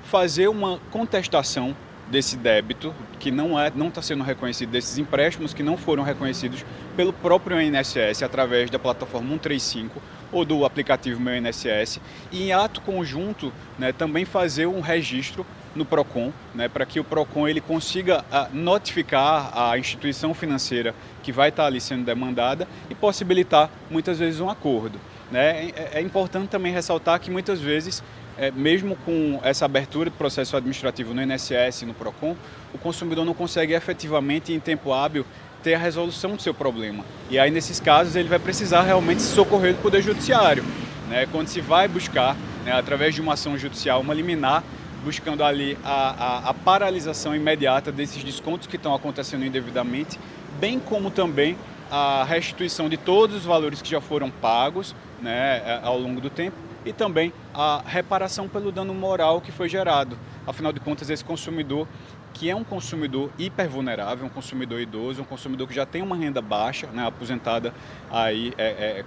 fazer uma contestação desse débito que não está sendo reconhecido, desses empréstimos que não foram reconhecidos pelo próprio INSS através da plataforma 135 ou do aplicativo Meu INSS, e em ato conjunto, né, também fazer um registro no PROCON, né, para que o PROCON ele consiga notificar a instituição financeira que vai estar ali sendo demandada e possibilitar muitas vezes um acordo. Né? É importante também ressaltar que muitas vezes, mesmo com essa abertura do processo administrativo no INSS e no PROCON, o consumidor não consegue efetivamente, em tempo hábil, ter a resolução do seu problema. E aí, nesses casos, ele vai precisar realmente se socorrer do Poder Judiciário. Né? Quando se vai buscar, né, através de uma ação judicial, uma liminar buscando ali a paralisação imediata desses descontos que estão acontecendo indevidamente, bem como também a restituição de todos os valores que já foram pagos, né, ao longo do tempo, e também a reparação pelo dano moral que foi gerado. Afinal de contas, esse consumidor, que é um consumidor hipervulnerável, um consumidor idoso, um consumidor que já tem uma renda baixa, né, aposentada aí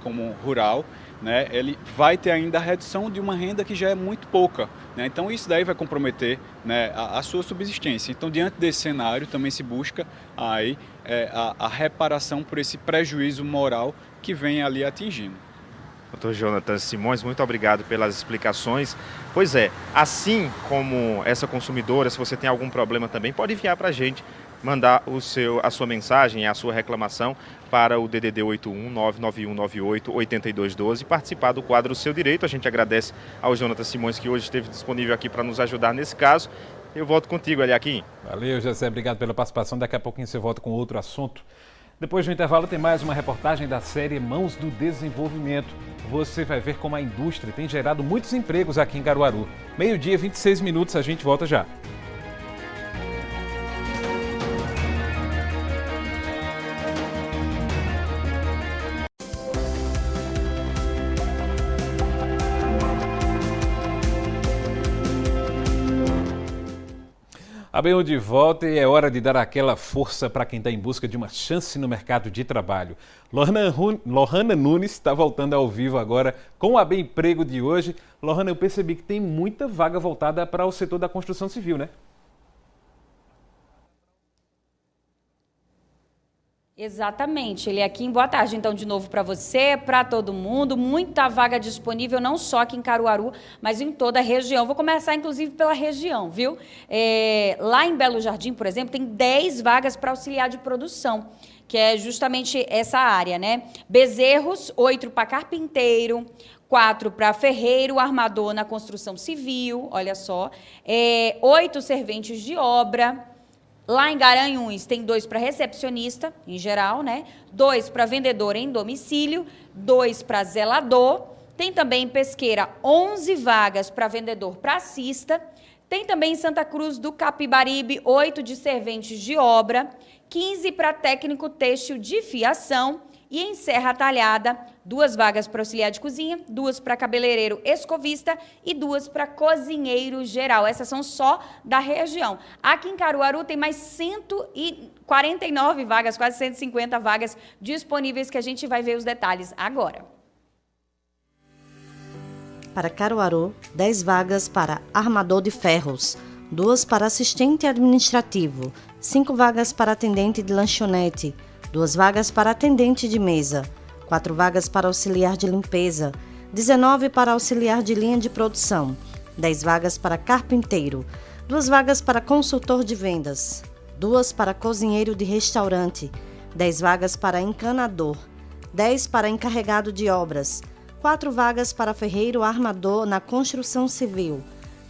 como rural, né, ele vai ter ainda a redução de uma renda que já é muito pouca, né, então isso daí vai comprometer, né, a sua subsistência. Então, diante desse cenário, também se busca aí a reparação por esse prejuízo moral que vem ali atingindo. Dr. Jonathan Simões, muito obrigado pelas explicações. Pois é, assim como essa consumidora, se você tem algum problema também, pode enviar para a gente, mandar a sua mensagem, a sua reclamação para o DDD 81 99198 8212 e participar do quadro Seu Direito. A gente agradece ao Jonathan Simões, que hoje esteve disponível aqui para nos ajudar nesse caso. Eu volto contigo, Eliakim. Valeu, José. Obrigado pela participação. Daqui a pouquinho você volta com outro assunto. Depois do intervalo tem mais uma reportagem da série Mãos do Desenvolvimento. Você vai ver como a indústria tem gerado muitos empregos aqui em Caruaru. 12h, 26 minutos, a gente volta já. A B1 de volta e é hora de dar aquela força para quem está em busca de uma chance no mercado de trabalho. Lohana Nunes está voltando ao vivo agora com o AB Emprego de hoje. Lohana, eu percebi que tem muita vaga voltada para o setor da construção civil, né? Exatamente, Eliakim, boa tarde então de novo para você, para todo mundo, muita vaga disponível não só aqui em Caruaru, mas em toda a região. Vou começar inclusive pela região, viu? Lá em Belo Jardim, por exemplo, tem 10 vagas para auxiliar de produção, que é justamente essa área, né? Bezerros, 8 para carpinteiro, 4 para ferreiro, armador na construção civil, olha só, 8 serventes de obra. Lá em Garanhuns tem 2 para recepcionista, em geral, né? 2 para vendedor em domicílio, 2 para zelador. Tem também em Pesqueira 11 vagas para vendedor pracista. Tem também em Santa Cruz do Capibaribe 8 de serventes de obra, 15 para técnico têxtil de fiação. E em Serra Talhada, 2 vagas para auxiliar de cozinha, 2 para cabeleireiro escovista e 2 para cozinheiro geral. Essas são só da região. Aqui em Caruaru tem mais 149 vagas, quase 150 vagas disponíveis, que a gente vai ver os detalhes agora. Para Caruaru, 10 vagas para armador de ferros, 2 para assistente administrativo, 5 vagas para atendente de lanchonete, 2 vagas para atendente de mesa, 4 vagas para auxiliar de limpeza, 19 para auxiliar de linha de produção, 10 vagas para carpinteiro, 2 vagas para consultor de vendas, 2 para cozinheiro de restaurante, 10 vagas para encanador, 10 para encarregado de obras, 4 vagas para ferreiro armador na construção civil,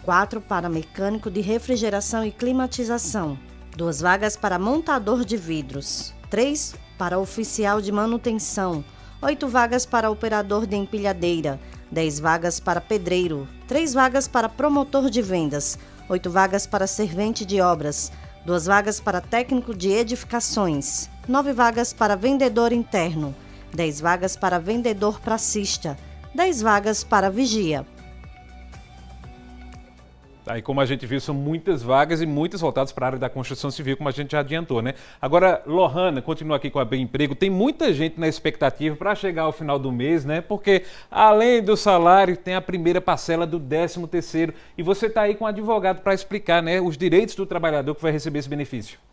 4 para mecânico de refrigeração e climatização, 2 vagas para montador de vidros, 3 para oficial de manutenção, 8 vagas para operador de empilhadeira, 10 vagas para pedreiro, 3 vagas para promotor de vendas, 8 vagas para servente de obras, 2 vagas para técnico de edificações, 9 vagas para vendedor interno, 10 vagas para vendedor pracista, 10 vagas para vigia. Aí, como a gente viu, são muitas vagas e muitas voltadas para a área da construção civil, como a gente já adiantou, né? Agora, Lohana, continua aqui com a Bem Emprego. Tem muita gente na expectativa para chegar ao final do mês, né? Porque, além do salário, tem a primeira parcela do 13º. E você está aí com um advogado para explicar, né, os direitos do trabalhador que vai receber esse benefício.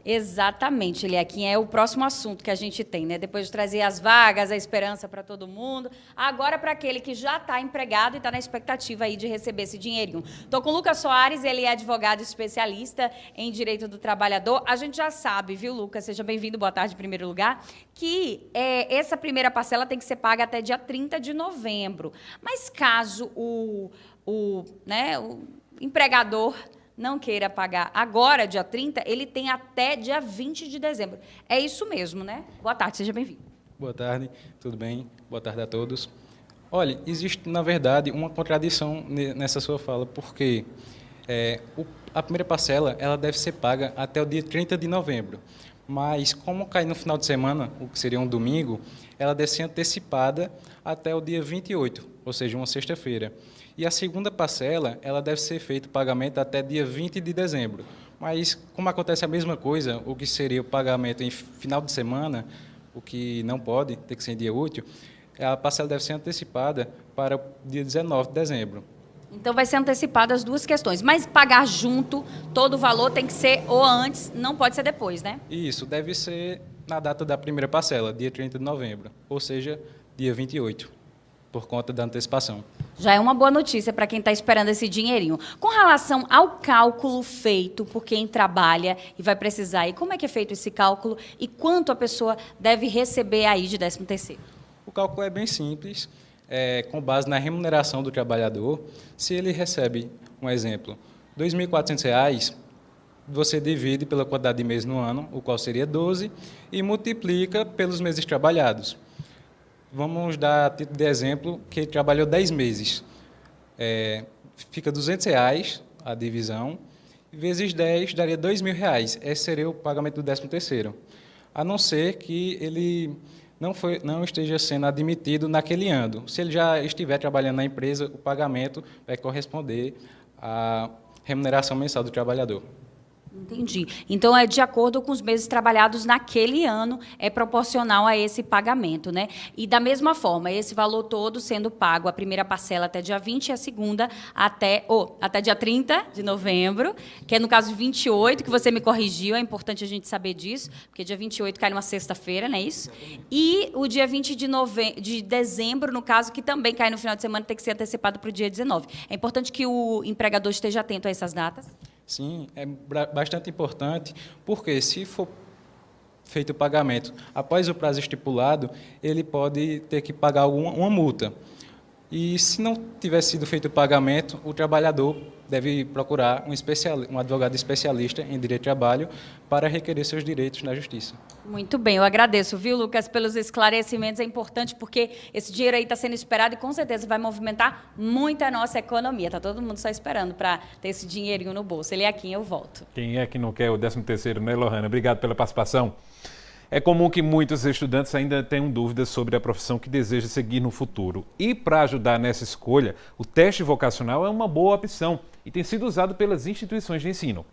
Exatamente, Eliakim, é o próximo assunto que a gente tem, né? Depois de trazer as vagas, a esperança para todo mundo, agora para aquele que já está empregado e está na expectativa aí de receber esse dinheirinho. Estou com o Lucas Soares, ele é advogado especialista em direito do trabalhador. A gente já sabe, viu, Lucas? Seja bem-vindo, boa tarde em primeiro lugar, que essa primeira parcela tem que ser paga até dia 30 de novembro. Mas caso o empregador não queira pagar agora, dia 30, ele tem até dia 20 de dezembro. É isso mesmo, né? Boa tarde, seja bem-vindo. Boa tarde, tudo bem? Boa tarde a todos. Olha, existe, na verdade, uma contradição nessa sua fala, porque a primeira parcela ela deve ser paga até o dia 30 de novembro, mas como cai no final de semana, o que seria um domingo, ela deve ser antecipada até o dia 28, ou seja, uma sexta-feira. E a segunda parcela ela deve ser feito o pagamento até dia 20 de dezembro. Mas, como acontece a mesma coisa, o que seria o pagamento em final de semana, o que não pode, ter que ser em dia útil, a parcela deve ser antecipada para o dia 19 de dezembro. Então vai ser antecipada as duas questões, mas pagar junto, todo o valor tem que ser ou antes, não pode ser depois, né? Isso, deve ser na data da primeira parcela, dia 30 de novembro, ou seja, dia 28, por conta da antecipação. Já é uma boa notícia para quem está esperando esse dinheirinho. Com relação ao cálculo feito por quem trabalha e vai precisar, e como é que é feito esse cálculo e quanto a pessoa deve receber aí de 13º? O cálculo é bem simples, com base na remuneração do trabalhador. Se ele recebe, um exemplo, R$ 2.400, você divide pela quantidade de meses no ano, o qual seria 12, e multiplica pelos meses trabalhados. Vamos dar de exemplo que ele trabalhou 10 meses. Fica R$ 200 a divisão, vezes 10 daria R$ 2.000. Esse seria o pagamento do 13º. A não ser que ele não esteja sendo admitido naquele ano. Se ele já estiver trabalhando na empresa, o pagamento vai corresponder à remuneração mensal do trabalhador. Entendi. Então, é de acordo com os meses trabalhados naquele ano, é proporcional a esse pagamento, né? E da mesma forma, esse valor todo sendo pago, a primeira parcela até dia 20 e a segunda até dia 30 de novembro, que é no caso 28, que você me corrigiu, é importante a gente saber disso, porque dia 28 cai numa sexta-feira, não é isso? E o dia 20 de dezembro, no caso, que também cai no final de semana, tem que ser antecipado para o dia 19. É importante que o empregador esteja atento a essas datas? Sim, é bastante importante, porque se for feito o pagamento após o prazo estipulado, ele pode ter que pagar uma multa. E se não tiver sido feito o pagamento, o trabalhador deve procurar um advogado especialista em direito de trabalho para requerer seus direitos na justiça. Muito bem, eu agradeço, viu, Lucas, pelos esclarecimentos. É importante porque esse dinheiro aí está sendo esperado e com certeza vai movimentar muito a nossa economia. Está todo mundo só esperando para ter esse dinheirinho no bolso. Ele é aqui, eu volto. Quem é que não quer o 13º, né, Lohana? Obrigado pela participação. É comum que muitos estudantes ainda tenham dúvidas sobre a profissão que deseja seguir no futuro. E para ajudar nessa escolha, o teste vocacional é uma boa opção e tem sido usado pelas instituições de ensino.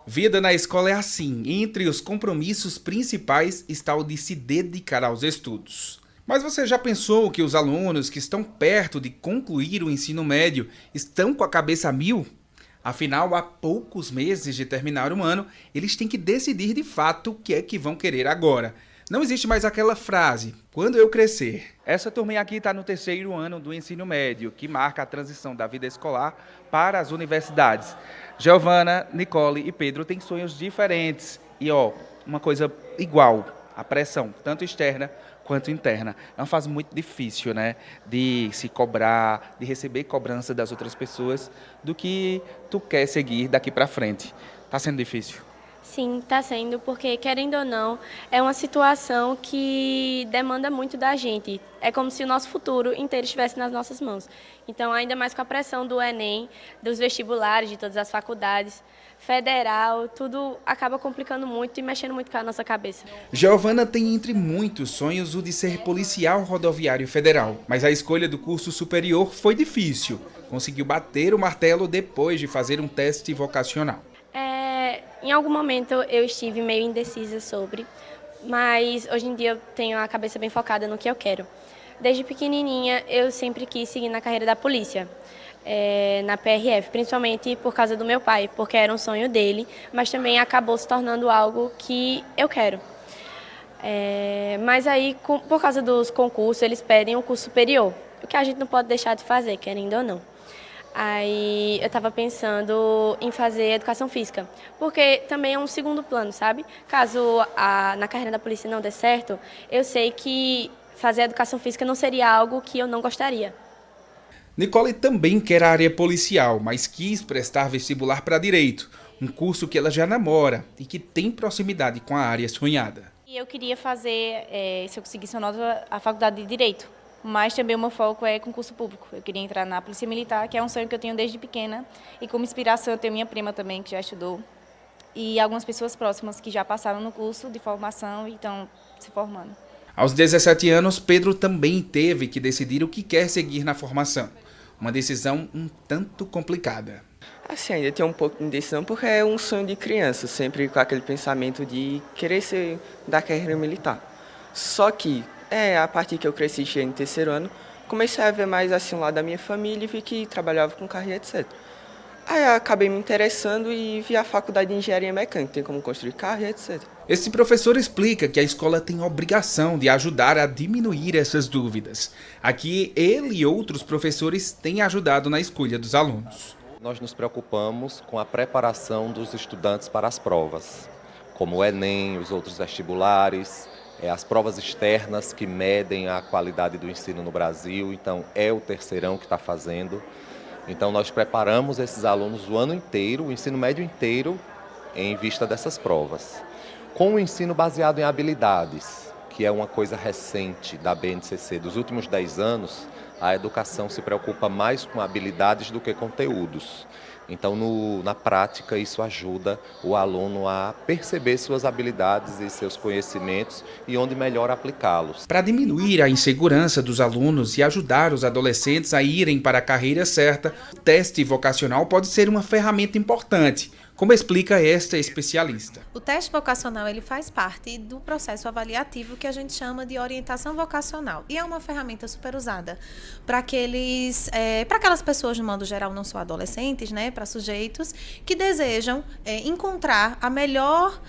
Vida na escola é assim. Entre os compromissos principais está o de se dedicar aos estudos. Mas você já pensou que os alunos que estão perto de concluir o ensino médio estão com a cabeça a mil? Afinal, há poucos meses de terminar o ano, eles têm que decidir de fato o que é que vão querer agora. Não existe mais aquela frase, quando eu crescer. Essa turminha aqui está no 3º ano do ensino médio, que marca a transição da vida escolar para as universidades. Giovana, Nicole e Pedro têm sonhos diferentes. E uma coisa igual, a pressão, tanto externa quanto interna. É uma fase muito difícil, né? De se cobrar, de receber cobrança das outras pessoas do que tu quer seguir daqui para frente. Tá sendo difícil? Sim, está sendo, porque, querendo ou não, é uma situação que demanda muito da gente. É como se o nosso futuro inteiro estivesse nas nossas mãos. Então, ainda mais com a pressão do Enem, dos vestibulares, de todas as faculdades, federal, tudo acaba complicando muito e mexendo muito com a nossa cabeça. Giovana tem entre muitos sonhos o de ser policial rodoviário federal, mas a escolha do curso superior foi difícil. Conseguiu bater o martelo depois de fazer um teste vocacional. Em algum momento eu estive meio indecisa sobre, mas hoje em dia eu tenho a cabeça bem focada no que eu quero. Desde pequenininha eu sempre quis seguir na carreira da polícia, na PRF, principalmente por causa do meu pai, porque era um sonho dele, mas também acabou se tornando algo que eu quero. Mas aí, por causa dos concursos, eles pedem um curso superior, o que a gente não pode deixar de fazer, querendo ou não. Aí eu estava pensando em fazer educação física, porque também é um segundo plano, sabe? Caso na carreira da polícia não dê certo, eu sei que fazer educação física não seria algo que eu não gostaria. Nicole também quer a área policial, mas quis prestar vestibular para Direito, um curso que ela já namora e que tem proximidade com a área sonhada. E eu queria fazer, se eu conseguisse uma nota, a faculdade de Direito, mas também o meu foco é concurso público. Eu queria entrar na Polícia Militar, que é um sonho que eu tenho desde pequena, e como inspiração eu tenho minha prima também, que já estudou, e algumas pessoas próximas que já passaram no curso de formação e estão se formando. Aos 17 anos, Pedro também teve que decidir o que quer seguir na formação. Uma decisão um tanto complicada. Assim, ainda tem um pouco de indecisão porque é um sonho de criança, sempre com aquele pensamento de querer ser da carreira militar. Só que, a partir que eu cresci, cheguei no terceiro ano, comecei a ver mais assim o lado da minha família e vi que trabalhava com carro e etc. Aí eu acabei me interessando e vi a faculdade de engenharia mecânica, tem como construir carro e etc. Esse professor explica que a escola tem a obrigação de ajudar a diminuir essas dúvidas. Aqui, ele e outros professores têm ajudado na escolha dos alunos. Nós nos preocupamos com a preparação dos estudantes para as provas, como o Enem, os outros vestibulares, as provas externas que medem a qualidade do ensino no Brasil, então é o terceirão que está fazendo. Então nós preparamos esses alunos o ano inteiro, o ensino médio inteiro, em vista dessas provas. Com o ensino baseado em habilidades, que é uma coisa recente da BNCC dos últimos 10 anos, a educação se preocupa mais com habilidades do que conteúdos. Então, na prática, isso ajuda o aluno a perceber suas habilidades e seus conhecimentos e onde melhor aplicá-los. Para diminuir a insegurança dos alunos e ajudar os adolescentes a irem para a carreira certa, o teste vocacional pode ser uma ferramenta importante, como explica esta especialista. O teste vocacional ele faz parte do processo avaliativo que a gente chama de orientação vocacional e é uma ferramenta super usada para aquelas pessoas, de modo geral, não só adolescentes, né, para sujeitos que desejam encontrar a melhor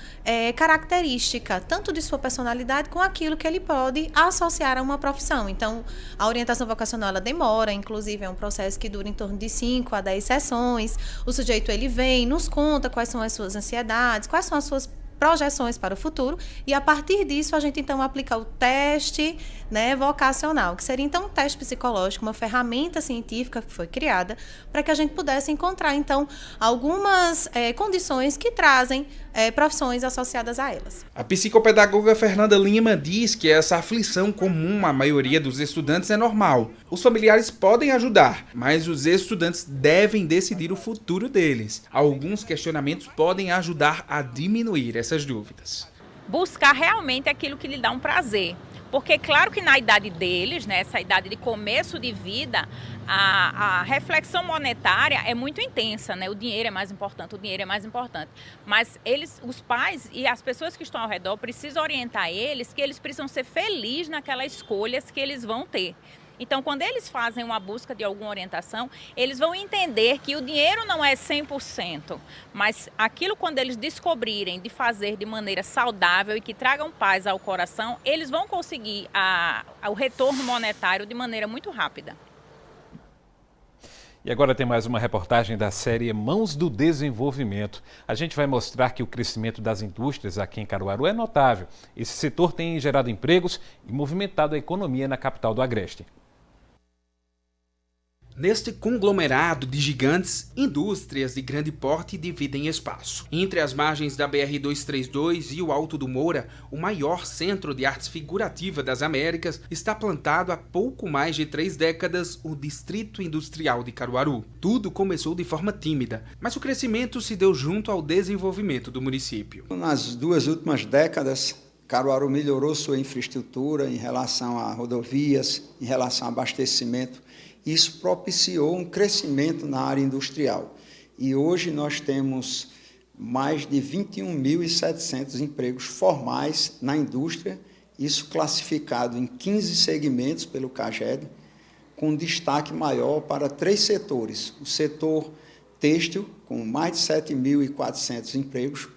característica, tanto de sua personalidade, com aquilo que ele pode associar a uma profissão. Então, a orientação vocacional ela demora, inclusive é um processo que dura em torno de 5 a 10 sessões. O sujeito ele vem, nos conta quais são as suas ansiedades, quais são as suas projeções para o futuro e a partir disso a gente então aplica o teste, né, vocacional, que seria então um teste psicológico, uma ferramenta científica que foi criada para que a gente pudesse encontrar então algumas condições que trazem profissões associadas a elas. A psicopedagoga Fernanda Lima diz que essa aflição comum à maioria dos estudantes é normal. Os familiares podem ajudar, mas os estudantes devem decidir o futuro deles. Alguns questionamentos podem ajudar a diminuir essas dúvidas. Buscar realmente aquilo que lhe dá um prazer. Porque claro que na idade deles, né, essa idade de começo de vida, a reflexão monetária é muito intensa, né? O dinheiro é mais importante, Mas os pais e as pessoas que estão ao redor precisam orientar eles que eles precisam ser felizes naquelas escolhas que eles vão ter. Então, quando eles fazem uma busca de alguma orientação, eles vão entender que o dinheiro não é 100%, mas aquilo quando eles descobrirem de fazer de maneira saudável e que tragam paz ao coração, eles vão conseguir o retorno monetário de maneira muito rápida. E agora tem mais uma reportagem da série Mãos do Desenvolvimento. A gente vai mostrar que o crescimento das indústrias aqui em Caruaru é notável. Esse setor tem gerado empregos e movimentado a economia na capital do Agreste. Neste conglomerado de gigantes, indústrias de grande porte dividem espaço. Entre as margens da BR-232 e o Alto do Moura, o maior centro de artes figurativa das Américas, está plantado há pouco mais de 3 décadas o Distrito Industrial de Caruaru. Tudo começou de forma tímida, mas o crescimento se deu junto ao desenvolvimento do município. Nas 2 últimas décadas, Caruaru melhorou sua infraestrutura em relação a rodovias, em relação a abastecimento. Isso propiciou um crescimento na área industrial. E hoje nós temos mais de 21.700 empregos formais na indústria, isso classificado em 15 segmentos pelo CAGED, com destaque maior para 3 setores. O setor têxtil, com mais de 7.400 empregos.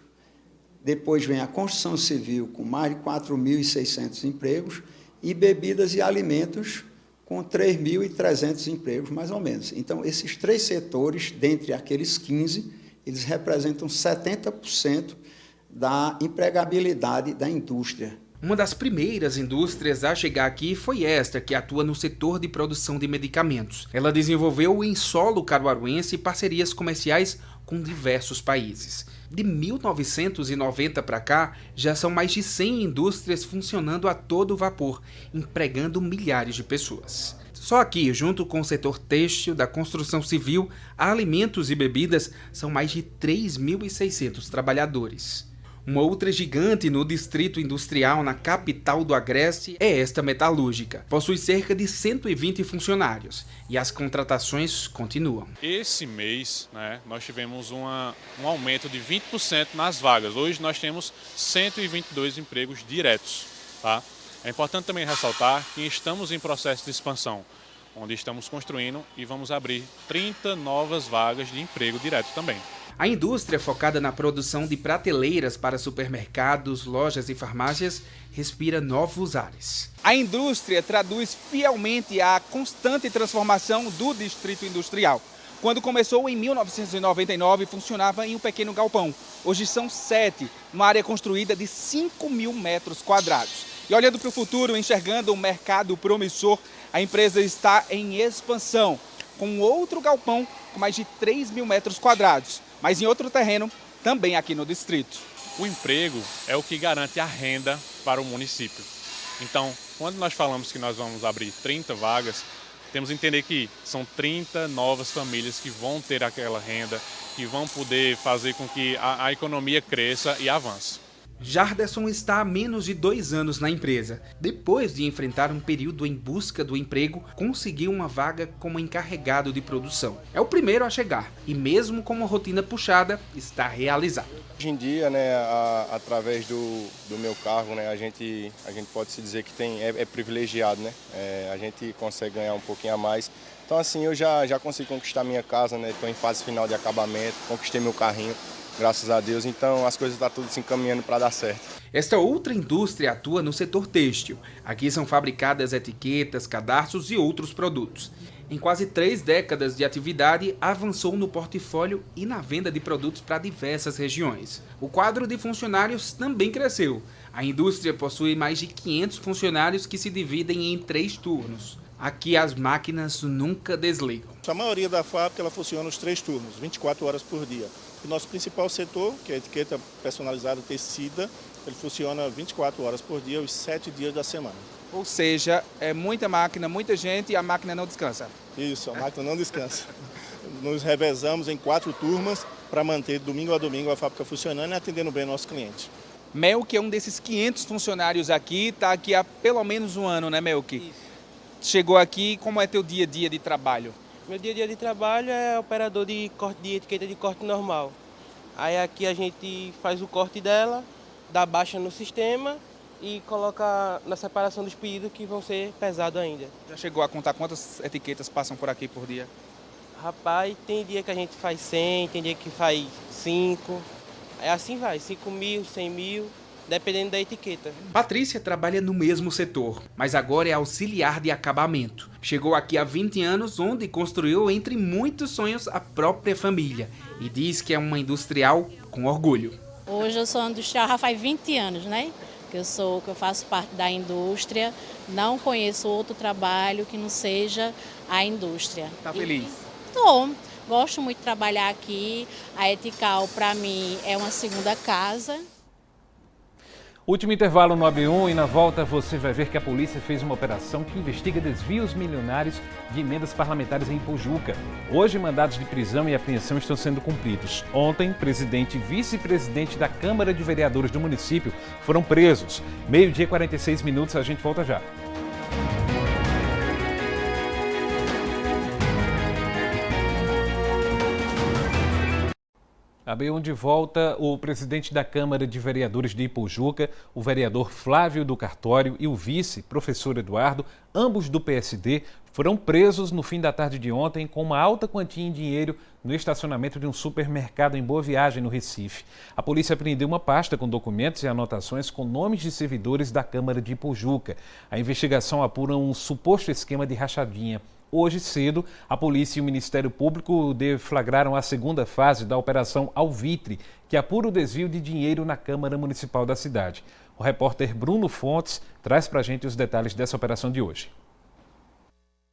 Depois vem a construção civil, com mais de 4.600 empregos. E bebidas e alimentos, com 3.300 empregos, mais ou menos. Então, esses 3 setores, dentre aqueles 15, eles representam 70% da empregabilidade da indústria. Uma das primeiras indústrias a chegar aqui foi esta, que atua no setor de produção de medicamentos. Ela desenvolveu em solo caruaruense parcerias comerciais com diversos países. De 1990 para cá, já são mais de 100 indústrias funcionando a todo vapor, empregando milhares de pessoas. Só aqui, junto com o setor têxtil, da construção civil, alimentos e bebidas, são mais de 3.600 trabalhadores. Uma outra gigante no distrito industrial, na capital do Agreste, é esta metalúrgica. Possui cerca de 120 funcionários e as contratações continuam. Esse mês, nós tivemos um aumento de 20% nas vagas. Hoje nós temos 122 empregos diretos. Tá? É importante também ressaltar que estamos em processo de expansão, onde estamos construindo e vamos abrir 30 novas vagas de emprego direto também. A indústria focada na produção de prateleiras para supermercados, lojas e farmácias respira novos ares. A indústria traduz fielmente a constante transformação do distrito industrial. Quando começou em 1999, funcionava em um pequeno galpão. Hoje são 7, uma área construída de 5.000 metros quadrados. E olhando para o futuro, enxergando um mercado promissor, a empresa está em expansão, com outro galpão com mais de 3.000 metros quadrados, mas em outro terreno, também aqui no distrito. O emprego é o que garante a renda para o município. Então, quando nós falamos que nós vamos abrir 30 vagas, temos que entender que são 30 novas famílias que vão ter aquela renda, que vão poder fazer com que a economia cresça e avance. Jarderson está há menos de 2 anos na empresa. Depois de enfrentar um período em busca do emprego, conseguiu uma vaga como encarregado de produção. É o primeiro a chegar e mesmo com uma rotina puxada, está realizado. Hoje em dia, através do meu cargo, a gente pode se dizer que é privilegiado, a gente consegue ganhar um pouquinho a mais. Então assim, eu já consegui conquistar minha casa, estou em fase final de acabamento, conquistei meu carrinho. Graças a Deus, então as coisas estão tudo se encaminhando para dar certo. Esta outra indústria atua no setor têxtil. Aqui são fabricadas etiquetas, cadarços e outros produtos. Em quase 3 décadas de atividade, avançou no portfólio e na venda de produtos para diversas regiões. O quadro de funcionários também cresceu. A indústria possui mais de 500 funcionários que se dividem em 3 turnos. Aqui as máquinas nunca desligam. A maioria da fábrica ela funciona os 3 turnos, 24 horas por dia. O nosso principal setor, que é a etiqueta personalizada tecida, ele funciona 24 horas por dia, os 7 dias da semana. Ou seja, é muita máquina, muita gente e a máquina não descansa. Isso, a máquina não descansa. Nos revezamos em 4 turmas para manter domingo a domingo a fábrica funcionando e atendendo bem o nosso cliente. Melk é um desses 500 funcionários aqui, está aqui há pelo menos um ano, né, Melk? Isso. Chegou aqui, como é teu dia a dia de trabalho? Meu dia a dia de trabalho é operador de corte de etiqueta de corte normal. Aí aqui a gente faz o corte dela, dá baixa no sistema e coloca na separação dos pedidos que vão ser pesados ainda. Já chegou a contar quantas etiquetas passam por aqui por dia? Rapaz, tem dia que a gente faz 100, tem dia que faz 5. Aí assim vai, 5.000, 100.000. Dependendo da etiqueta. Patrícia trabalha no mesmo setor, mas agora é auxiliar de acabamento. Chegou aqui há 20 anos, onde construiu, entre muitos sonhos, a própria família. E diz que é uma industrial com orgulho. Hoje eu sou industrial já faz 20 anos, que eu faço parte da indústria. Não conheço outro trabalho que não seja a indústria. Tá feliz? Estou. Gosto muito de trabalhar aqui. A Etical, para mim, é uma segunda casa. Último intervalo no AB1 e na volta você vai ver que a polícia fez uma operação que investiga desvios milionários de emendas parlamentares em Ipojuca. Hoje, mandados de prisão e apreensão estão sendo cumpridos. Ontem, presidente e vice-presidente da Câmara de Vereadores do município foram presos. 12h46, a gente volta já. AB1 de volta, o presidente da Câmara de Vereadores de Ipojuca, o vereador Flávio do Cartório e o vice, professor Eduardo, ambos do PSD, foram presos no fim da tarde de ontem com uma alta quantia em dinheiro no estacionamento de um supermercado em Boa Viagem, no Recife. A polícia apreendeu uma pasta com documentos e anotações com nomes de servidores da Câmara de Ipojuca. A investigação apura um suposto esquema de rachadinha. Hoje cedo, a polícia e o Ministério Público deflagraram a segunda fase da Operação Alvitre, que apura o desvio de dinheiro na Câmara Municipal da cidade. O repórter Bruno Fontes traz para a gente os detalhes dessa operação de hoje.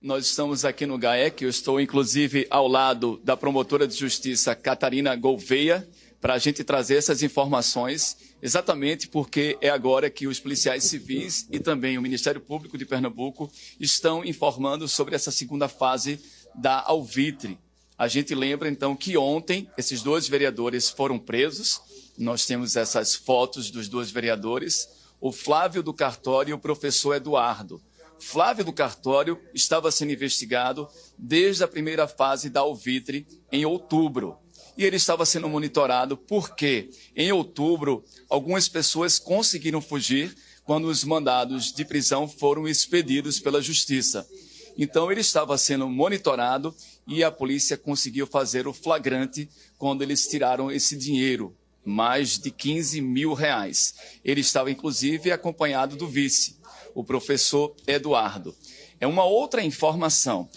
Nós estamos aqui no GAEC, eu estou inclusive ao lado da promotora de justiça Catarina Gouveia, para a gente trazer essas informações, exatamente porque é agora que os policiais civis e também o Ministério Público de Pernambuco estão informando sobre essa segunda fase da Alvitre. A gente lembra então que ontem esses 2 vereadores foram presos, nós temos essas fotos dos 2 vereadores, o Flávio do Cartório e o professor Eduardo. Flávio do Cartório estava sendo investigado desde a primeira fase da Alvitre, em outubro. E ele estava sendo monitorado porque, em outubro, algumas pessoas conseguiram fugir quando os mandados de prisão foram expedidos pela Justiça. Então, ele estava sendo monitorado e a polícia conseguiu fazer o flagrante quando eles tiraram esse dinheiro, mais de 15 mil reais. Ele estava, inclusive, acompanhado do vice, o professor Eduardo. É uma outra informação.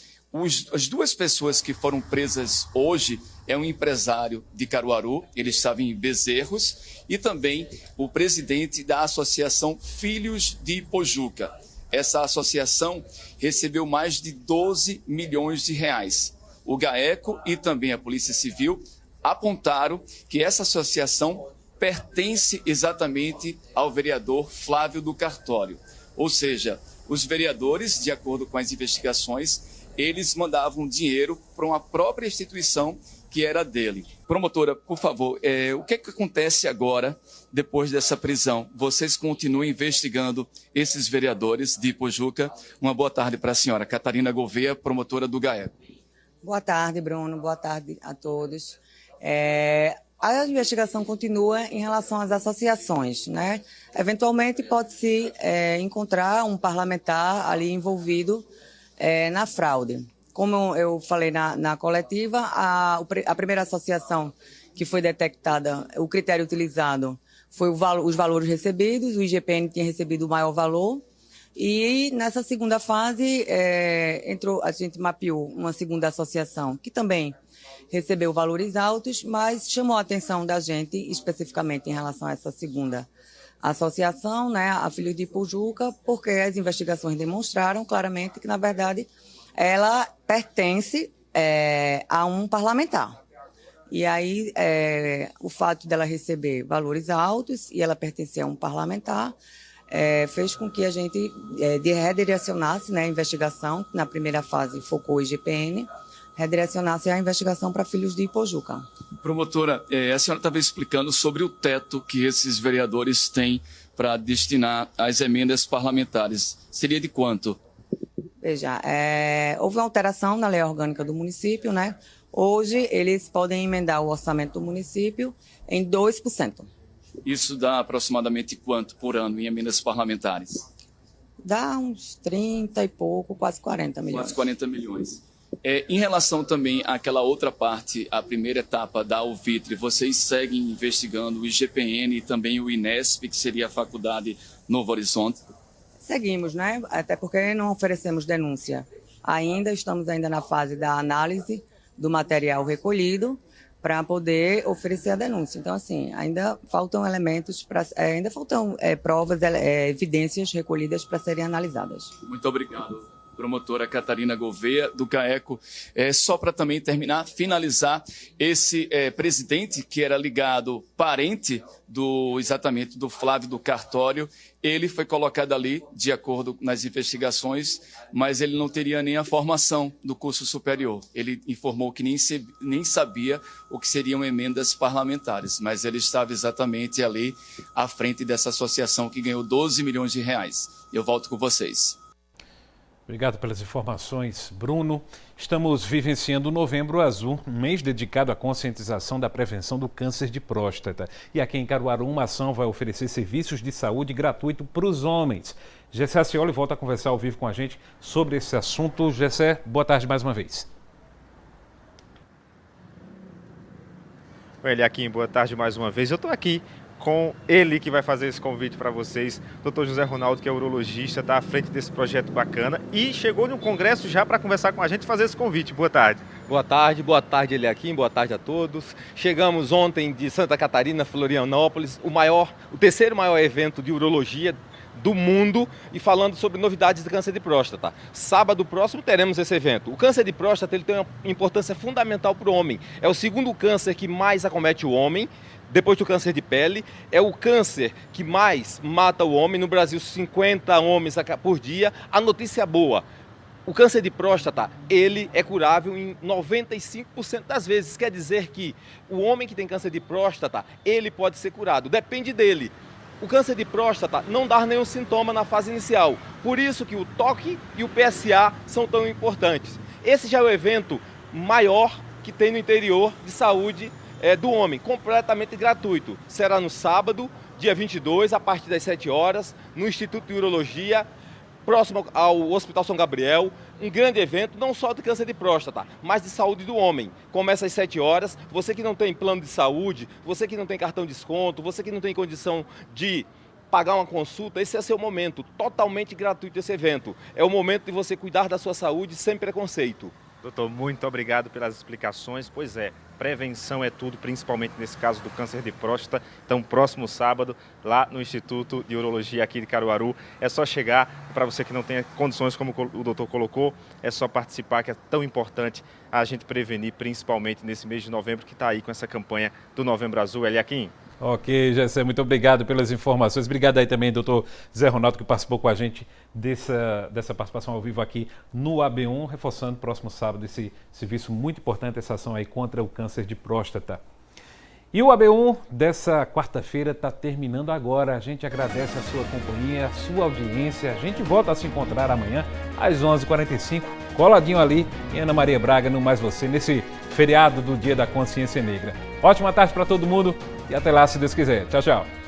As 2 pessoas que foram presas hoje é um empresário de Caruaru, ele estava em Bezerros, e também o presidente da Associação Filhos de Ipojuca. Essa associação recebeu mais de 12 milhões de reais. O GAECO e também a Polícia Civil apontaram que essa associação pertence exatamente ao vereador Flávio do Cartório. Ou seja, os vereadores, de acordo com as investigações, eles mandavam dinheiro para uma própria instituição que era dele. Promotora, por favor, o que acontece agora, depois dessa prisão? Vocês continuam investigando esses vereadores de Ipojuca. Uma boa tarde para a senhora. Catarina Gouveia, promotora do GAECO. Boa tarde, Bruno. Boa tarde a todos. A investigação continua em relação às associações, né? Eventualmente pode-se encontrar um parlamentar ali envolvido na fraude. Como eu falei na coletiva, a primeira associação que foi detectada, o critério utilizado foi os valores recebidos, o IGPN tinha recebido o maior valor, e nessa segunda fase a gente mapeou uma segunda associação que também recebeu valores altos, mas chamou a atenção da gente especificamente em relação a essa segunda associação, né, a Filhos de Ipojuca, porque as investigações demonstraram claramente que, na verdade, ela pertence a um parlamentar. E aí, o fato dela receber valores altos e ela pertencer a um parlamentar fez com que a gente redirecionasse, né, a investigação, que na primeira fase focou o IGPN, redirecionasse a investigação para Filhos de Ipojuca. Promotora, a senhora estava explicando sobre o teto que esses vereadores têm para destinar às emendas parlamentares. Seria de quanto? Veja, houve uma alteração na lei orgânica do município, né? Hoje, eles podem emendar o orçamento do município em 2%. Isso dá aproximadamente quanto por ano em emendas parlamentares? Dá uns 30 e pouco, quase 40 milhões. Quase 40 milhões. Em relação também àquela outra parte, a primeira etapa da Alvitre, vocês seguem investigando o IGPN e também o INESP, que seria a Faculdade Novo Horizonte? Seguimos, né? Até porque não oferecemos denúncia. Estamos ainda na fase da análise do material recolhido para poder oferecer a denúncia. Então, assim, ainda faltam elementos, ainda faltam provas, evidências recolhidas para serem analisadas. Muito obrigado. Promotora Catarina Gouveia, do GAECO. Só para também terminar, finalizar, esse presidente que era ligado, parente exatamente do Flávio do Cartório, ele foi colocado ali de acordo nas investigações, mas ele não teria nem a formação do curso superior. Ele informou que nem sabia o que seriam emendas parlamentares, mas ele estava exatamente ali à frente dessa associação que ganhou 12 milhões de reais. Eu volto com vocês. Obrigado pelas informações, Bruno. Estamos vivenciando o Novembro Azul, um mês dedicado à conscientização da prevenção do câncer de próstata. E aqui em Caruaru, uma ação vai oferecer serviços de saúde gratuito para os homens. Gessé Acioli volta a conversar ao vivo com a gente sobre esse assunto. Gessé, boa tarde mais uma vez. Oi, Eliakim, boa tarde mais uma vez. Eu estou aqui com ele que vai fazer esse convite para vocês, Dr. José Ronaldo, que é urologista, está à frente desse projeto bacana e chegou no congresso já para conversar com a gente e fazer esse convite. Boa tarde. Boa tarde, Eliakim, boa tarde a todos. Chegamos ontem de Santa Catarina, Florianópolis, o terceiro maior evento de urologia do mundo e falando sobre novidades de câncer de próstata. Sábado próximo teremos esse evento. O câncer de próstata ele tem uma importância fundamental para o homem. É o segundo câncer que mais acomete o homem, depois do câncer de pele. É o câncer que mais mata o homem. No Brasil, 50 homens por dia. A notícia boa: o câncer de próstata, ele é curável em 95% das vezes. Quer dizer que o homem que tem câncer de próstata, ele pode ser curado. Depende dele. O câncer de próstata não dá nenhum sintoma na fase inicial. Por isso que o toque e o PSA são tão importantes. Esse já é o evento maior que tem no interior de saúde do homem, completamente gratuito. Será no sábado, dia 22, a partir das 7 horas, no Instituto de Urologia, próximo ao Hospital São Gabriel. Um grande evento, não só de câncer de próstata, mas de saúde do homem. Começa às 7 horas. Você que não tem plano de saúde, você que não tem cartão de desconto, você que não tem condição de pagar uma consulta, esse é seu momento. Totalmente gratuito esse evento. É o momento de você cuidar da sua saúde sem preconceito. Doutor, muito obrigado pelas explicações. Pois é, prevenção é tudo, principalmente nesse caso do câncer de próstata. Então, próximo sábado, lá no Instituto de Urologia aqui de Caruaru, é só chegar. Para você que não tem condições, como o doutor colocou, é só participar, que é tão importante a gente prevenir, principalmente nesse mês de novembro, que está aí com essa campanha do Novembro Azul. Eliakim. Ok, Gessé, muito obrigado pelas informações. Obrigado aí também, doutor Zé Ronaldo, que participou com a gente dessa participação ao vivo aqui no AB1, reforçando próximo sábado esse serviço muito importante, essa ação aí contra o câncer de próstata. E o AB1 dessa quarta-feira está terminando agora. A gente agradece a sua companhia, a sua audiência. A gente volta a se encontrar amanhã às 11h45, coladinho ali em Ana Maria Braga, no Mais Você, nesse feriado do Dia da Consciência Negra. Ótima tarde para todo mundo e até lá, se Deus quiser. Tchau, tchau.